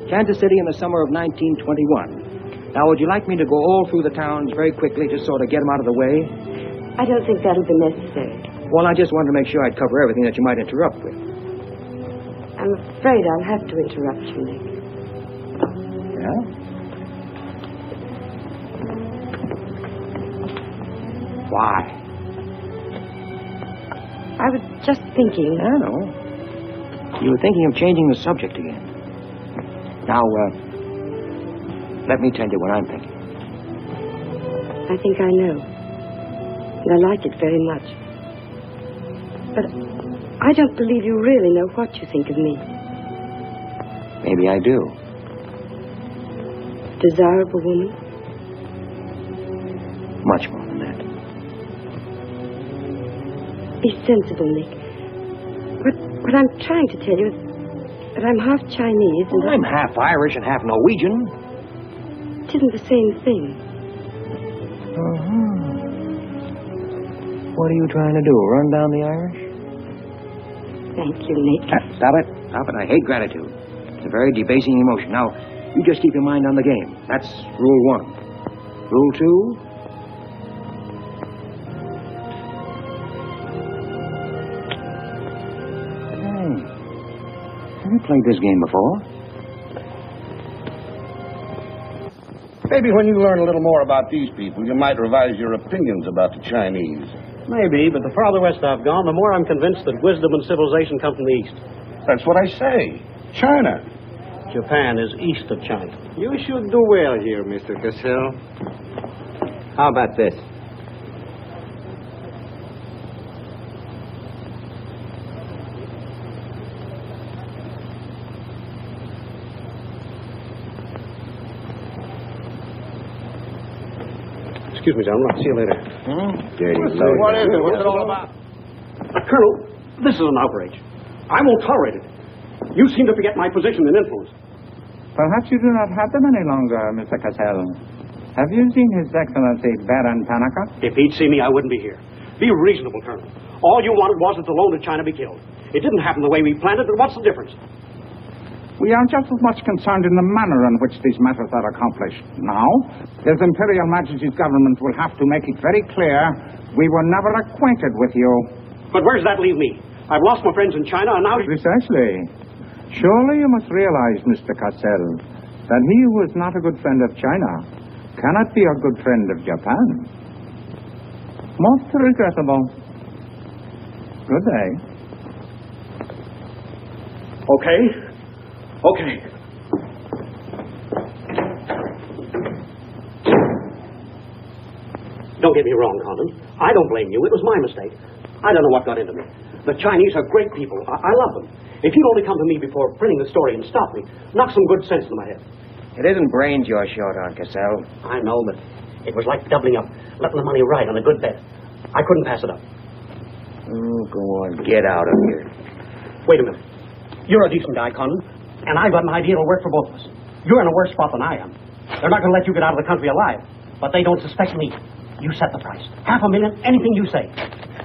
Kansas City in the summer of 1921. Now, would you like me to go all through the towns very quickly, just sort of get them out of the way? I don't think that'll be necessary. Well, I just wanted to make sure I'd cover everything that you might interrupt with. I'm afraid I'll have to interrupt you, Nick. Yeah? Why? I was just thinking... I know. You were thinking of changing the subject again. Now, let me tell you what I'm thinking. I think I know. And I like it very much. But I don't believe you really know what you think of me. Maybe I do. Desirable woman? Much more than that. Be sensible, Nick. What I'm trying to tell you is that I'm half Chinese and... I'm half Irish and half Norwegian. It isn't the same thing. Uh-huh. What are you trying to do, run down the Irish? Thank you, Nick. Stop it. Stop it. I hate gratitude. It's a very debasing emotion. Now, you just keep your mind on the game. That's Rule 1. Rule 2... Have you played this game before? Maybe when you learn a little more about these people, you might revise your opinions about the Chinese. Maybe, but the farther west I've gone, the more I'm convinced that wisdom and civilization come from the east. That's what I say. China. Japan is east of China. You should do well here, Mr. Cassell. How about this? Excuse me, gentlemen. I'll see you later. Dirty load. What is it? What's it all about? Colonel, This is an outrage. I won't tolerate it. You seem to forget my position and influence. Perhaps you do not have them any longer, Mr. Cassell. Have you seen His Excellency Baron Tanaka? If he'd see me, I wouldn't be here. Be reasonable, Colonel. All you wanted was that the loan to China be killed. It didn't happen the way we planned it, but what's the difference? We are just as much concerned in the manner in which these matters are accomplished. Now, His Imperial Majesty's government will have to make it very clear we were never acquainted with you. But where does that leave me? I've lost my friends in China, and now... Precisely. Surely you must realize, Mr. Cassell, that he who is not a good friend of China cannot be a good friend of Japan. Most regrettable. Good day. Okay. Don't get me wrong, Condon. I don't blame you. It was my mistake. I don't know what got into me. The Chinese are great people. I love them. If you'd only come to me before printing the story and stop me, knock some good sense into my head. It isn't brains you're short on, Cassell. I know, but it was like doubling up, letting the money ride on a good bet. I couldn't pass it up. Oh, go on. Get out of here. Wait a minute. You're a decent guy, Condon, and I've got an idea that'll work for both of us. You're in a worse spot than I am. They're not going to let you get out of the country alive, but they don't suspect me. You set the price. $500,000, anything you say.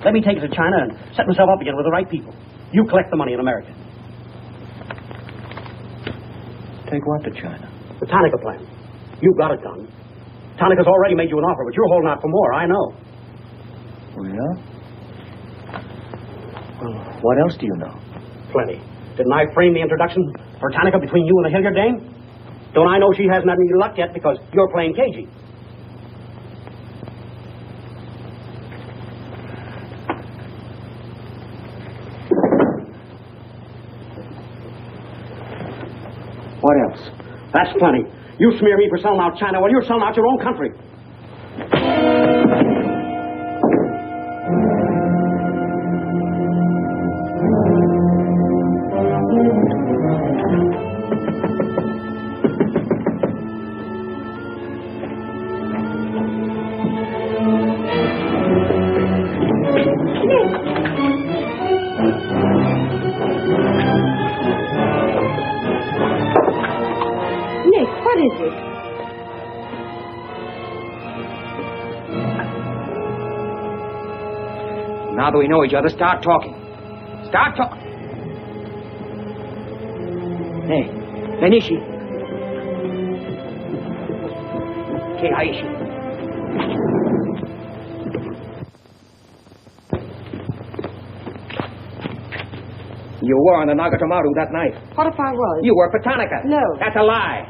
Let me take it to China and set myself up again with the right people. You collect the money in America. Take what to China? The Tanaka plan. You've got it done. Tanaka's already made you an offer, but you're holding out for more, I know. Oh, yeah? Well, what else do you know? Plenty. Didn't I frame the introduction for Tanaka between you and the Hilliard dame? Don't I know she hasn't had any luck yet because you're playing cagey? What else? That's plenty. You smear me for selling out China while you're selling out your own country. Now that we know each other, start talking. Start talking. Hey, Benishi. Keihashi. You were on the Nagatomaru that night. What if I was? You worked for Tanaka. No. That's a lie.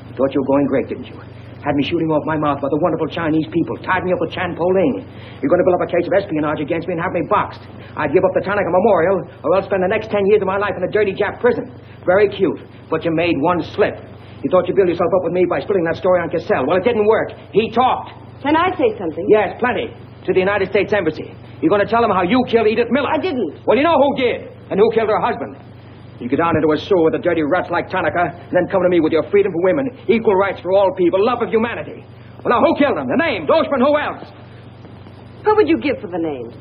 You thought you were going great, didn't you? Had me shooting off my mouth by the wonderful Chinese people, tied me up with Chan Po-Ling. You're going to build up a case of espionage against me and have me boxed. I'd give up the Tanaka Memorial, or else spend the next 10 years of my life in a dirty Jap prison. Very cute, but you made one slip. You thought you'd build yourself up with me by splitting that story on Cassell. Well, it didn't work. He talked. Can I say something? Yes, plenty. To the United States Embassy. You're going to tell them how you killed Edith Miller. I didn't. Well, you know who did, and who killed her husband. You go down into a sewer with the dirty rats like Tanaka, and then come to me with your freedom for women, equal rights for all people, love of humanity. Well, now, who killed them? The name, Doshman, who else? What would you give for the names?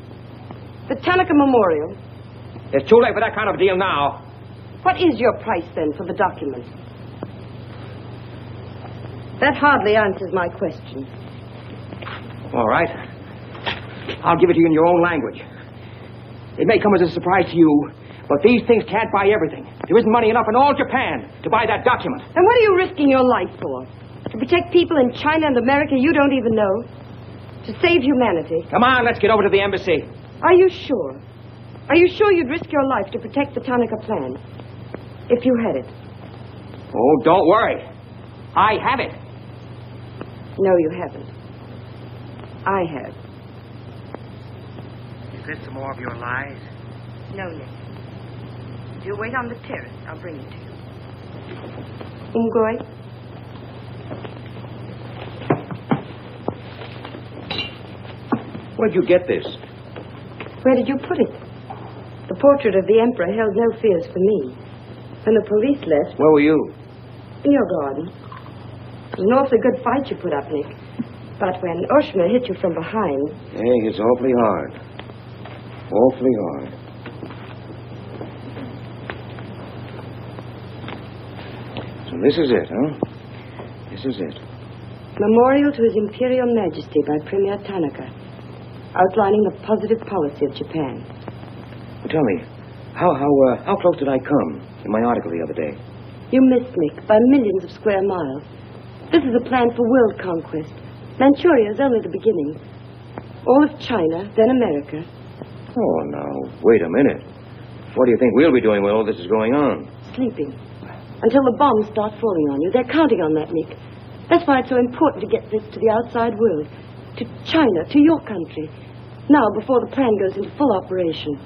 The Tanaka Memorial. It's too late for that kind of deal now. What is your price, then, for the document? That hardly answers my question. All right. I'll give it to you in your own language. It may come as a surprise to you, but these things can't buy everything. There isn't money enough in all Japan to buy that document. And what are you risking your life for? To protect people in China and America you don't even know? To save humanity? Come on, let's get over to the embassy. Are you sure? Are you sure you'd risk your life to protect the Tanaka plan? If you had it? Oh, don't worry. I have it. No, you haven't. I have. Is this some more of your lies? No, Nick. You wait on the terrace. I'll bring it to you. Umgoy? Where'd you get this? Where did you put it? The portrait of the Emperor held no fears for me. When the police left... Where were you? In your garden. It was an awfully good fight you put up, Nick. But when Oshma hit you from behind... Hey, it's awfully hard. Awfully hard. So this is it, huh? This is it. Memorial to His Imperial Majesty by Premier Tanaka, outlining the positive policy of Japan. Tell me, how close did I come in my article the other day? You missed, Nick, by millions of square miles. This is a plan for world conquest. Manchuria is only the beginning. All of China, then America. Oh, now, wait a minute. What do you think we'll be doing while all this is going on? Sleeping. Until the bombs start falling on you. They're counting on that, Nick. That's why it's so important to get this to the outside world. To China, to your country. Now, before the plan goes into full operation.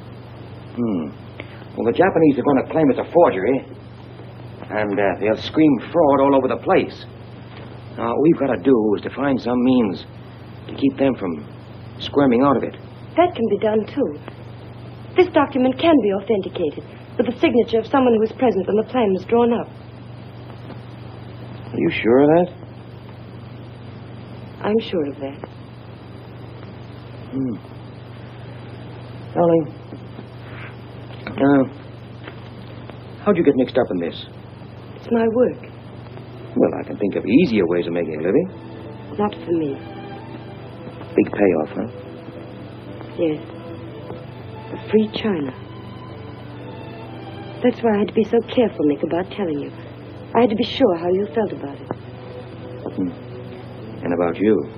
Well, the Japanese are going to claim it's a forgery. And they'll scream fraud all over the place. Now, all we've got to do is to find some means to keep them from squirming out of it. That can be done, too. This document can be authenticated with the signature of someone who was present when the plan was drawn up. Are you sure of that? I'm sure of that. Darling, how'd you get mixed up in this? It's my work. Well, I can think of easier ways of making a living. Not for me. Big payoff, huh? Yes. A free China. That's why I had to be so careful, Nick, about telling you. I had to be sure how you felt about it. And about you.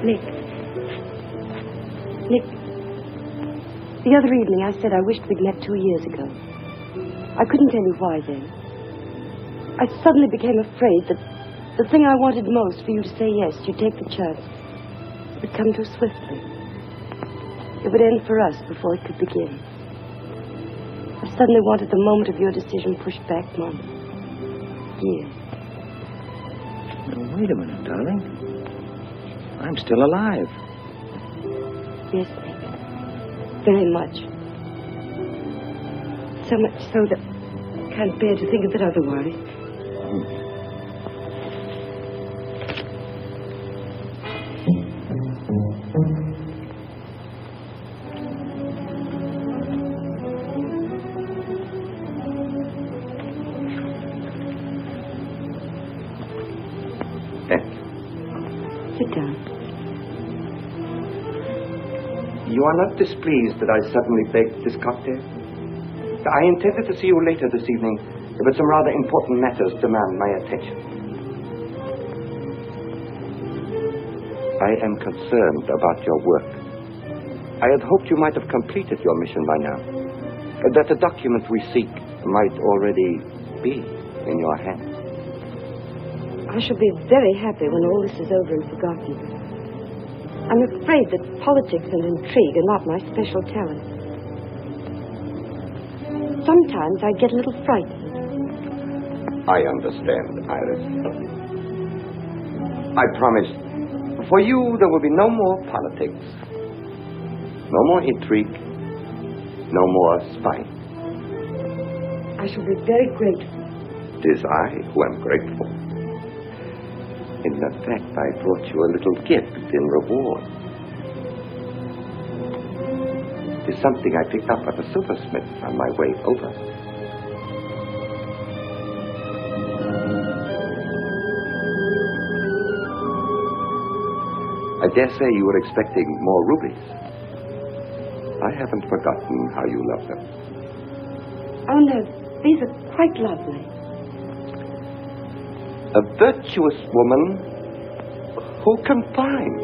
Nick, the other evening I said I wished we'd met 2 years ago. I couldn't tell you why then. I suddenly became afraid that the thing I wanted most for you to say yes, you'd take the chance, would come too swiftly. It would end for us before it could begin. I suddenly wanted the moment of your decision pushed back months, years. Now, wait a minute, darling. I'm still alive. Yes, Nick. Very much. So much so that I can't bear to think of it otherwise. Sit down. You are not displeased that I suddenly begged this cocktail? I intended to see you later this evening, but some rather important matters demand my attention. I am concerned about your work. I had hoped you might have completed your mission by now, that the document we seek might already be in your hands. I shall be very happy when all this is over and forgotten. I'm afraid that politics and intrigue are not my special talent. Sometimes I get a little frightened. I understand, Iris. I promise, for you there will be no more politics, no more intrigue, no more spying. I shall be very grateful. It is I who am grateful. In fact, I brought you a little gift in reward. It is something I picked up at the silversmith on my way over. I dare say you were expecting more rubies. I haven't forgotten how you love them. Oh, no, these are quite lovely. A virtuous woman who can find.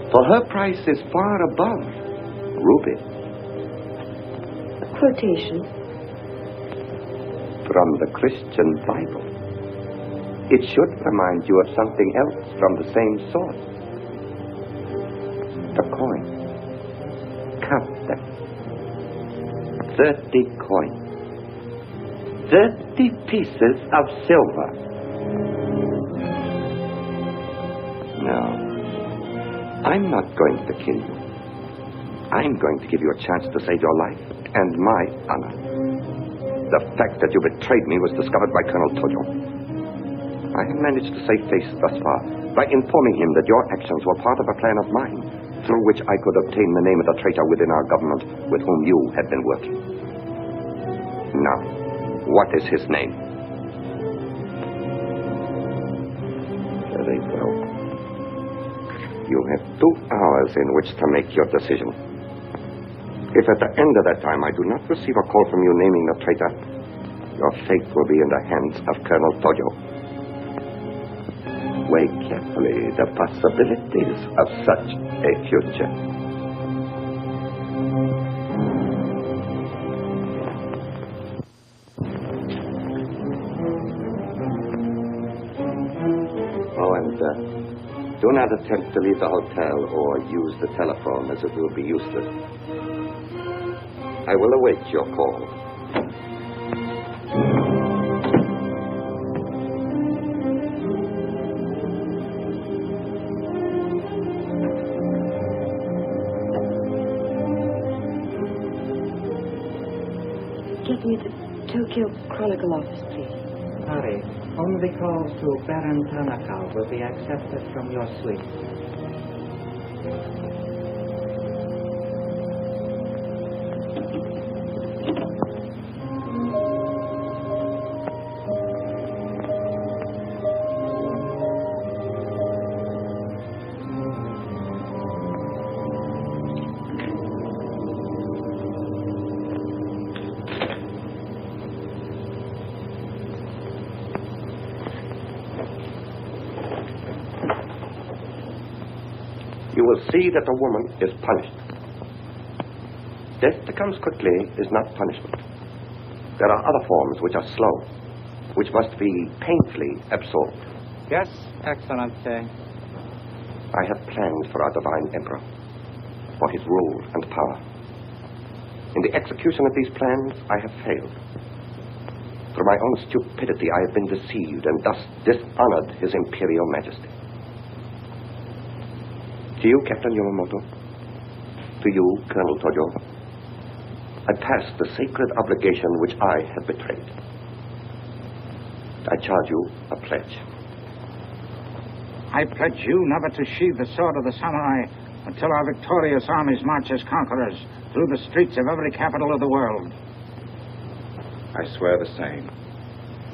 For her price is far above ruby. A quotation from the Christian Bible. It should remind you of something else from the same source. The coins. Count them. 30 coins. 30 pieces of silver. No, I'm not going to kill you. I'm going to give you a chance to save your life and my honor. The fact that you betrayed me was discovered by Colonel Tojo. I have managed to save face thus far by informing him that your actions were part of a plan of mine, through which I could obtain the name of the traitor within our government with whom you had been working. Now, what is his name? Very well. You have 2 hours in which to make your decision. If at the end of that time I do not receive a call from you naming the traitor, your fate will be in the hands of Colonel Tojo. Weigh carefully the possibilities of such a future. Oh, and do not attempt to leave the hotel or use the telephone, as it will be useless. I will await your call. Get me the Tokyo Chronicle office, please. Sorry, only calls to Baron Tanaka will be accepted from your suite. You will see that the woman is punished. Death that comes quickly is not punishment. There are other forms which are slow, which must be painfully absorbed. Yes, Excellency. I have plans for our divine emperor, for his rule and power. In the execution of these plans, I have failed. Through my own stupidity, I have been deceived and thus dishonored his imperial majesty. To you, Captain Yamamoto, to you, Colonel Tojo, I pass the sacred obligation which I have betrayed. I charge you a pledge. I pledge you never to sheathe the sword of the samurai until our victorious armies march as conquerors through the streets of every capital of the world. I swear the same.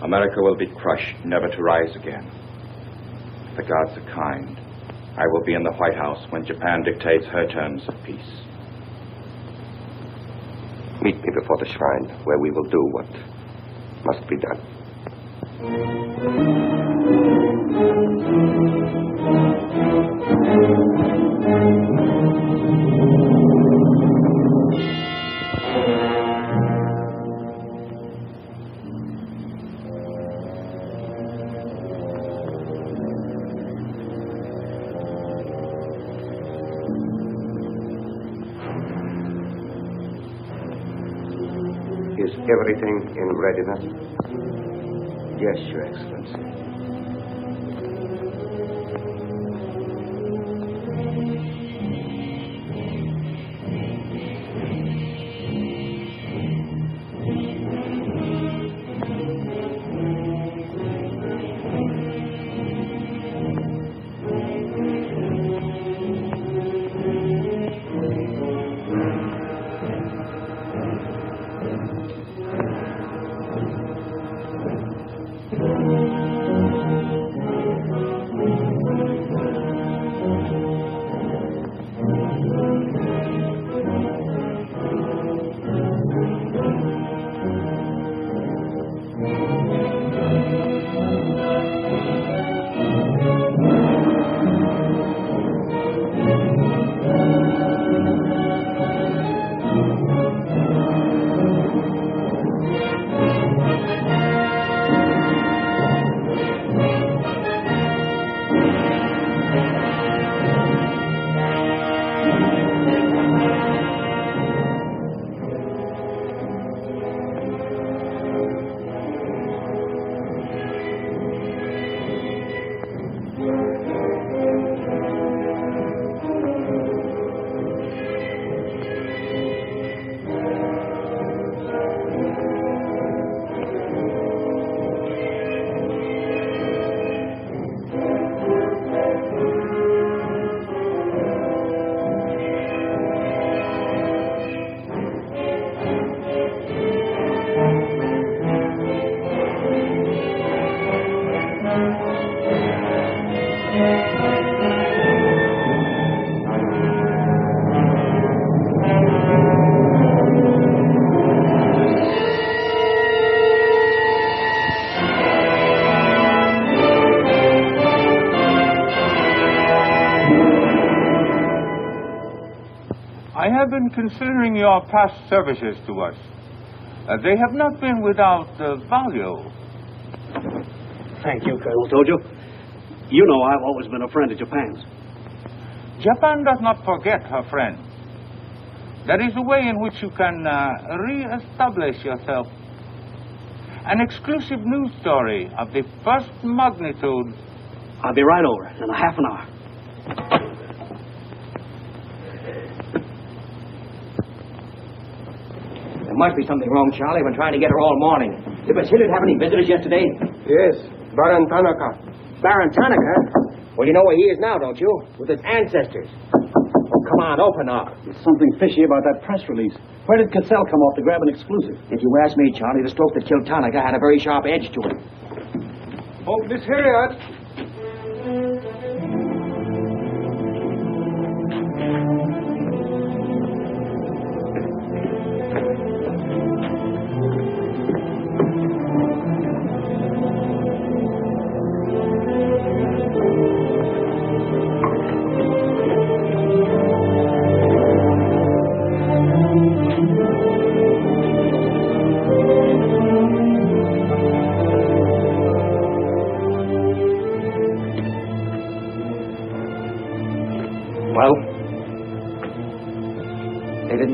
America will be crushed, never to rise again. If the gods are kind, I will be in the White House when Japan dictates her terms of peace. Meet me before the shrine, where we will do what must be done. Is everything in readiness? Yes, Your Excellency. have been considering your past services to us. They have not been without value. Thank you, Colonel Tojo. You know I've always been a friend of Japan's. Japan does not forget her friend. There is a way in which you can re-establish yourself. An exclusive news story of the first magnitude. I'll be right over in a half an hour. There must be something wrong, Charlie. I've been trying to get her all morning. Did Basilio have any visitors yesterday? Yes, Baron Tanaka. Baron Tanaka? Well, you know where he is now, don't you? With his ancestors. Oh, come on, open up. There's something fishy about that press release. Where did Cassell come off to grab an exclusive? If you ask me, Charlie, the stroke that killed Tanaka had a very sharp edge to it. Oh, Miss Harriet.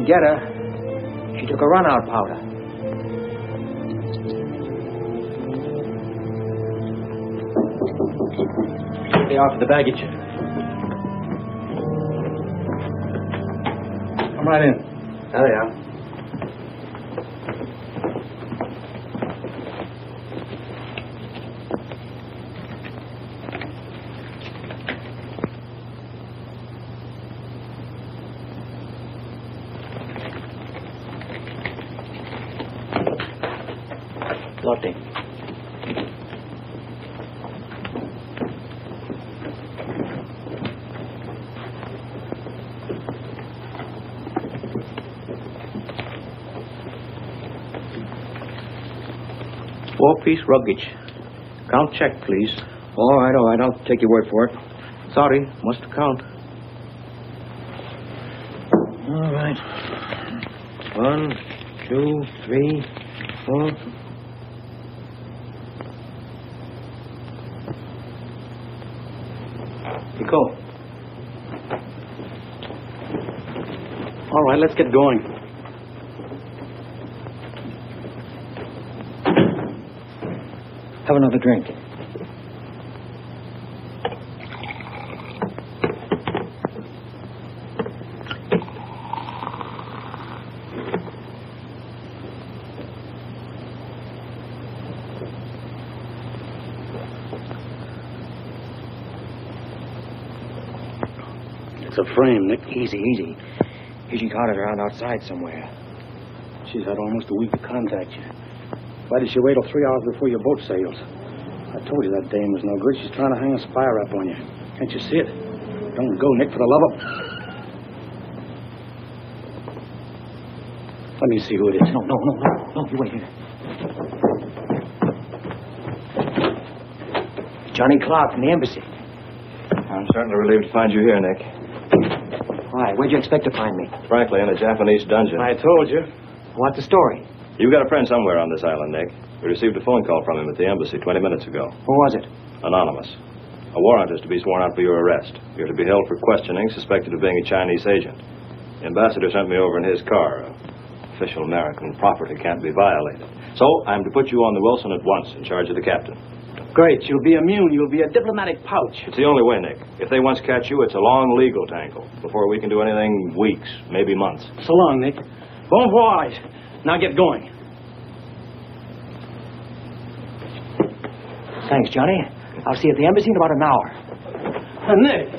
Get her. She took a run-out powder. They are for the baggage. Come right in. There they are. Lotte. Four-piece luggage. Count check, please. All right. I'll take your word for it. Sorry, must count. All right. 1, 2, 3, 4. Go. All right, let's get going. Have another drink. It's a frame, Nick. Easy. She caught it around outside somewhere. She's had almost a week to contact you. Why did she wait till 3 hours before your boat sails? I told you that dame was no good. She's trying to hang a spy rap on you. Can't you see it? Don't go, Nick, for the love of... Let me see who it is. No, you wait here. Johnny Clark from the embassy. I'm certainly relieved to find you here, Nick. Why? Where'd you expect to find me? Frankly, in a Japanese dungeon. I told you. What's the story? You've got a friend somewhere on this island, Nick. We received a phone call from him at the embassy 20 minutes ago. Who was it? Anonymous. A warrant is to be sworn out for your arrest. You're to be held for questioning, suspected of being a Chinese agent. The ambassador sent me over in his car. Official American property can't be violated. So I'm to put you on the Wilson at once in charge of the captain. Great. You'll be immune. You'll be a diplomatic pouch. It's the only way, Nick. If they once catch you, it's a long legal tangle. Before we can do anything, weeks, maybe months. So long, Nick. Bon voyage. Now get going. Thanks, Johnny. I'll see you at the embassy in about an hour. Nick!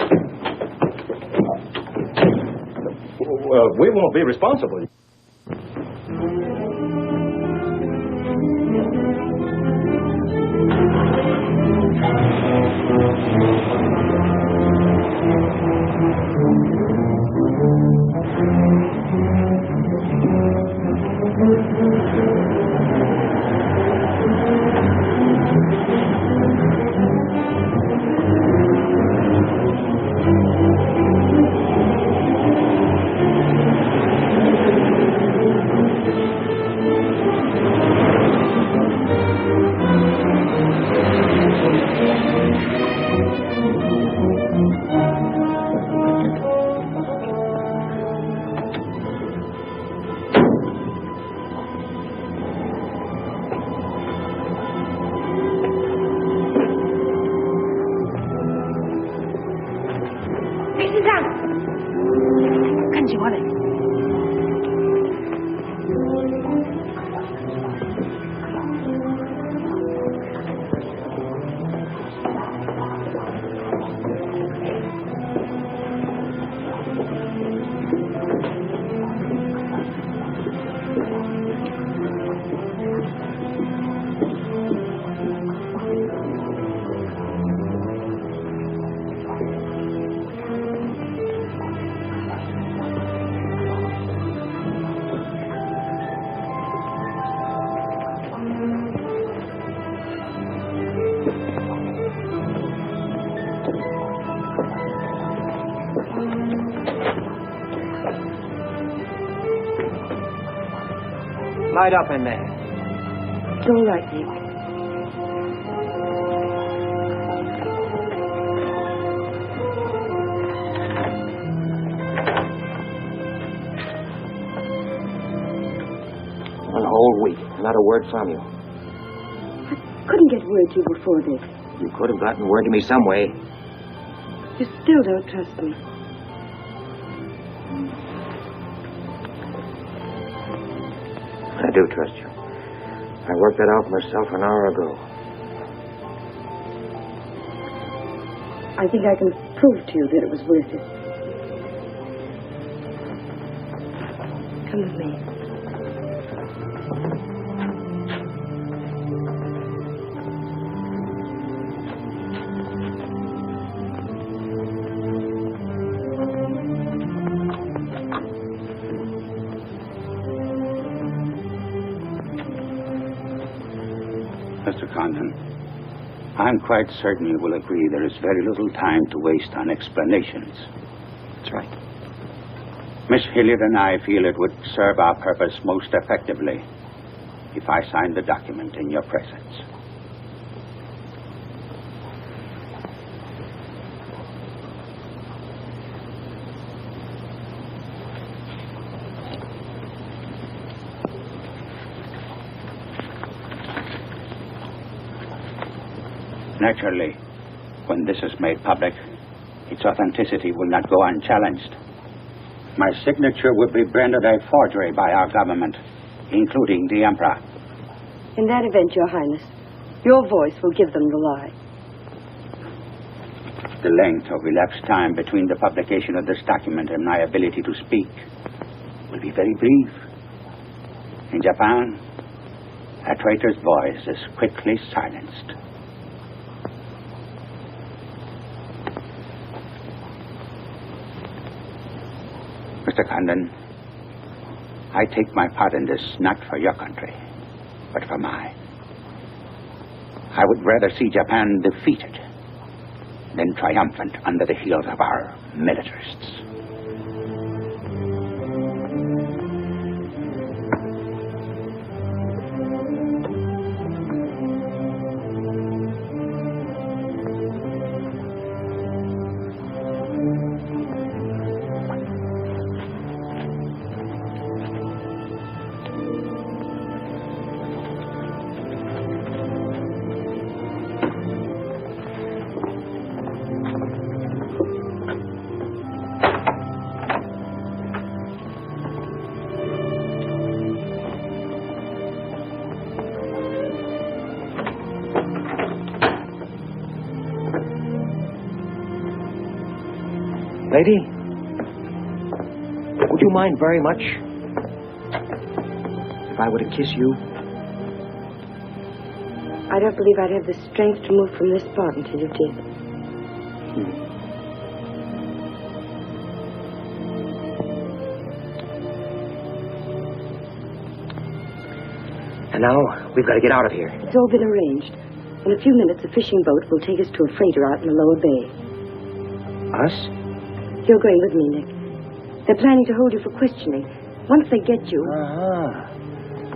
We won't be responsible. Light up in there. It's all right, Nick. One whole week. Not a word from you. I couldn't get word to you before this. You could have gotten word to me some way. You still don't trust me. I do trust you. I worked that out myself an hour ago. I think I can prove to you that it was worth it. Come with me. Mr. Condon, I'm quite certain you will agree there is very little time to waste on explanations. That's right. Miss Hilliard and I feel it would serve our purpose most effectively if I signed the document in your presence. Naturally, when this is made public, its authenticity will not go unchallenged. My signature would be branded a forgery by our government, including the Emperor. In that event, Your Highness, your voice will give them the lie. The length of elapsed time between the publication of this document and my ability to speak will be very brief. In Japan, a traitor's voice is quickly silenced. Mr. Condon, I take my part in this not for your country, but for mine. I would rather see Japan defeated than triumphant under the heels of our militarists. Lady, would you mind very much if I were to kiss you? I don't believe I'd have the strength to move from this spot until you did. And now, we've got to get out of here. It's all been arranged. In a few minutes, a fishing boat will take us to a freighter out in the lower bay. Us? You're going with me, Nick. They're planning to hold you for questioning. Once they get you...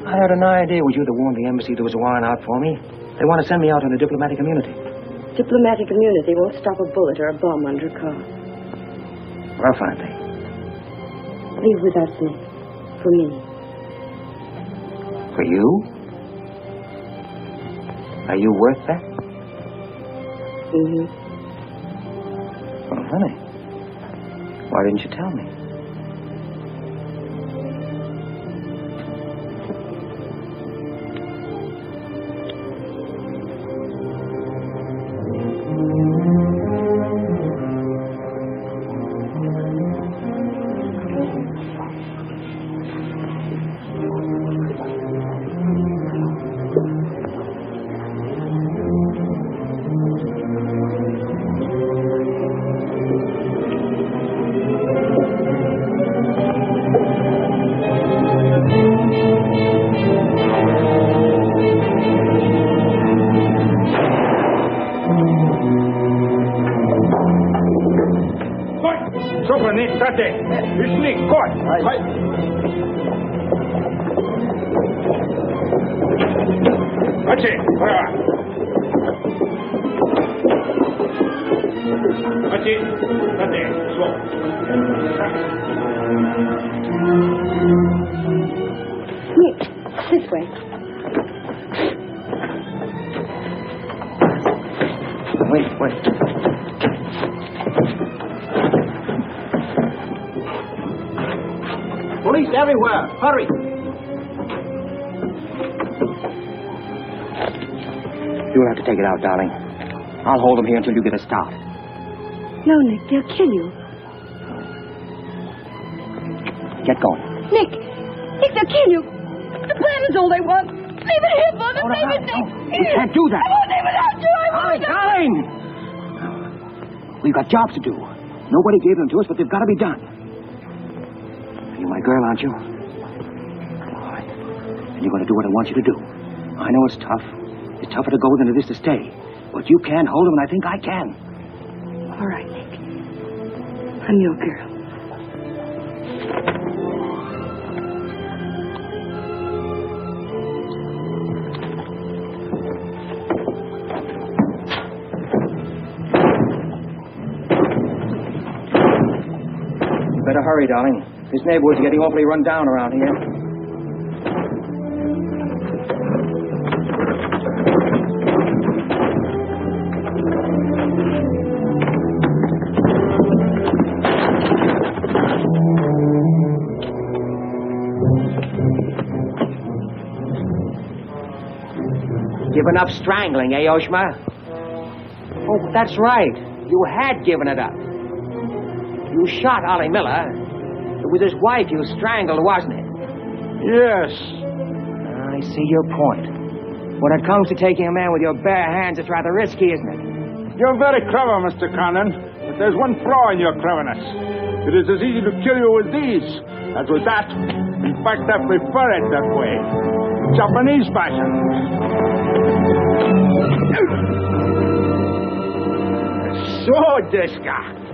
I had an idea it was you that warned the embassy there was a warrant out for me. They want to send me out on a diplomatic immunity. Diplomatic immunity won't stop a bullet or a bomb under a car. Rough, aren't they? Leave with us, Nick. For me. For you? Are you worth that? Mm-hmm. Well, honey, why didn't you tell me? Archie, where are you? Archie, not there. Slow. Nick, this way. Wait. Police everywhere. Hurry. You'll have to take it out, darling. I'll hold them here until you get a stop. No, Nick, they'll kill you. Get going. Nick, they'll kill you. The plan is all they want. Leave it here, Mother. Leave it, Nick. You can't do that. I won't leave it out, you. I won't. Darling! We've got jobs to do. Nobody gave them to us, but they've got to be done. You're my girl, aren't you? All right. And you're going to do what I want you to do. I know it's tough. It's tougher to go than it is to stay. But you can hold them, and I think I can. All right, Nick. I'm your girl. Better hurry, darling. This neighborhood's getting awfully run down around here. Given up strangling, eh, Oshma? Oh, that's right. You had given it up. You shot Ollie Miller. It was his wife you strangled, wasn't it? Yes. I see your point. When it comes to taking a man with your bare hands, it's rather risky, isn't it? You're very clever, Mr. Condon, but there's one flaw in your cleverness. It is as easy to kill you with these as with that. In fact, I prefer it that way. Japanese fashion. So, Deska.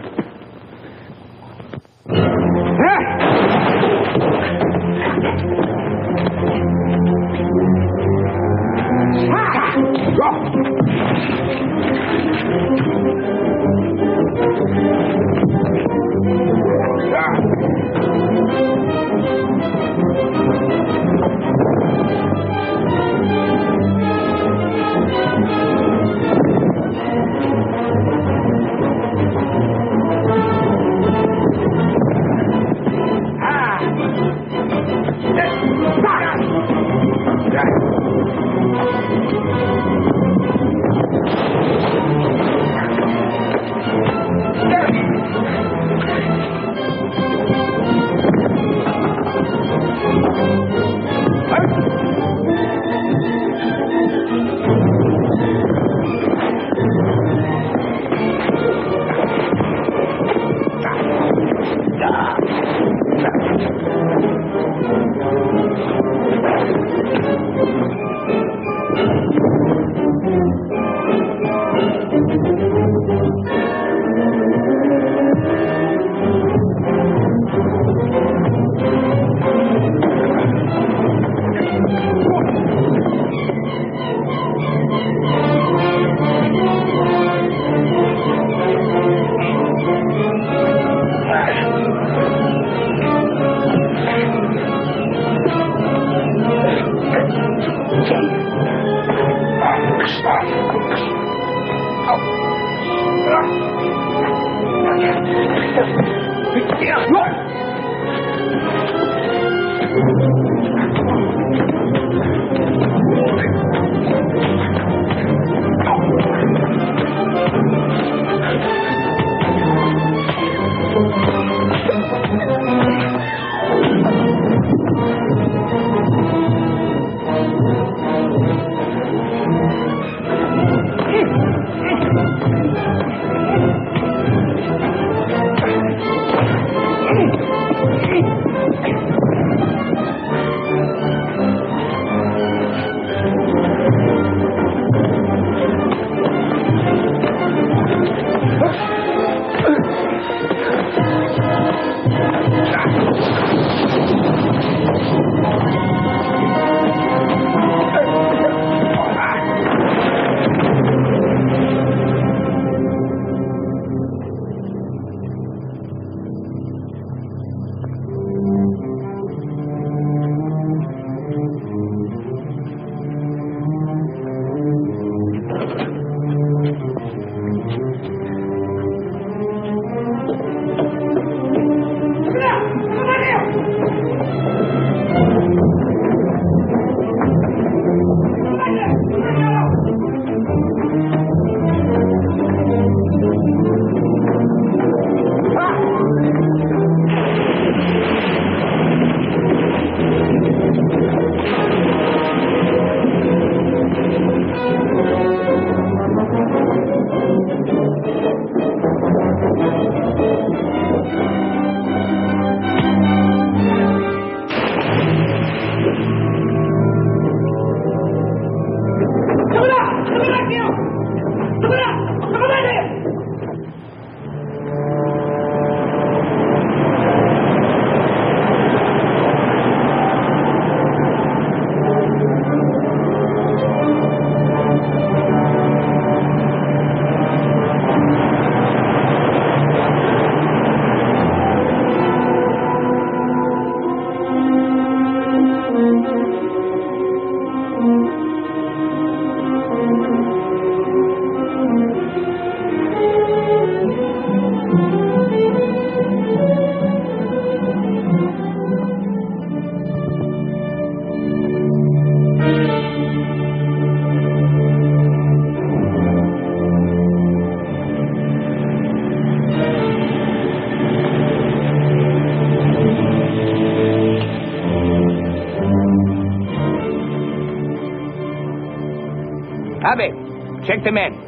Abe, check the men.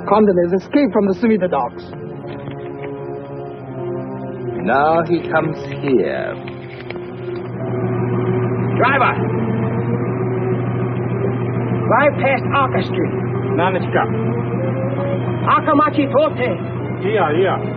Condon has escaped from the Sumida docks. Now he comes here. Driver! Drive past Arca Street. Nanishka. Akamachi Forte. Yeah.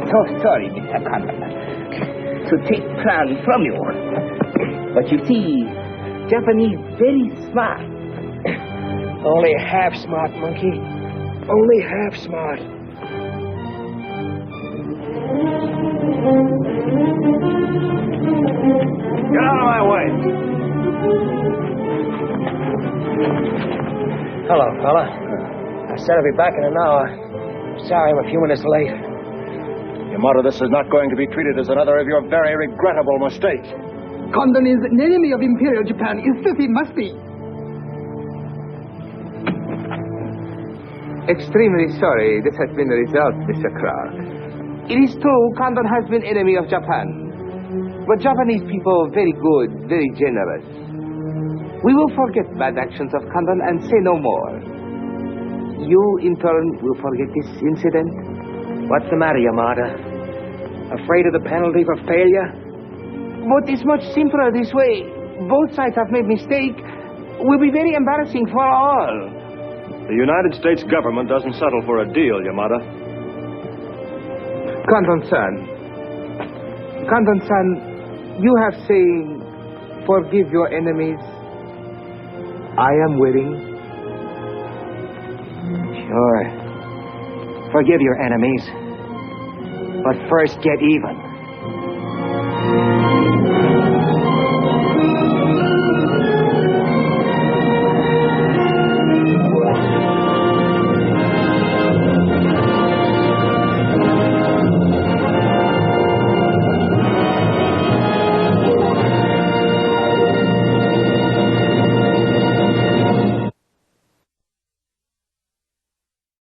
So sorry, Mr. Condon, to take plan from you. But you see, Japanese very smart. Only half smart, monkey. Only half smart. Get out of my way. Hello, fella. I said I'd be back in an hour. Sorry I'm a few minutes late. Yamato, this is not going to be treated as another of your very regrettable mistakes. Condon is an enemy of Imperial Japan. Insist it must be. Extremely sorry this has been the result, Mr. Clark. It is true Condon has been enemy of Japan. But Japanese people very good, very generous. We will forget bad actions of Condon and say no more. You, in turn, will forget this incident? What's the matter, Yamada? Afraid of the penalty for failure? But it's much simpler this way. Both sides have made mistake. Will be very embarrassing for all. The United States government doesn't settle for a deal, Yamada. Condon-san, you have saying, forgive your enemies. I am willing. Sure. Forgive your enemies. But first get even.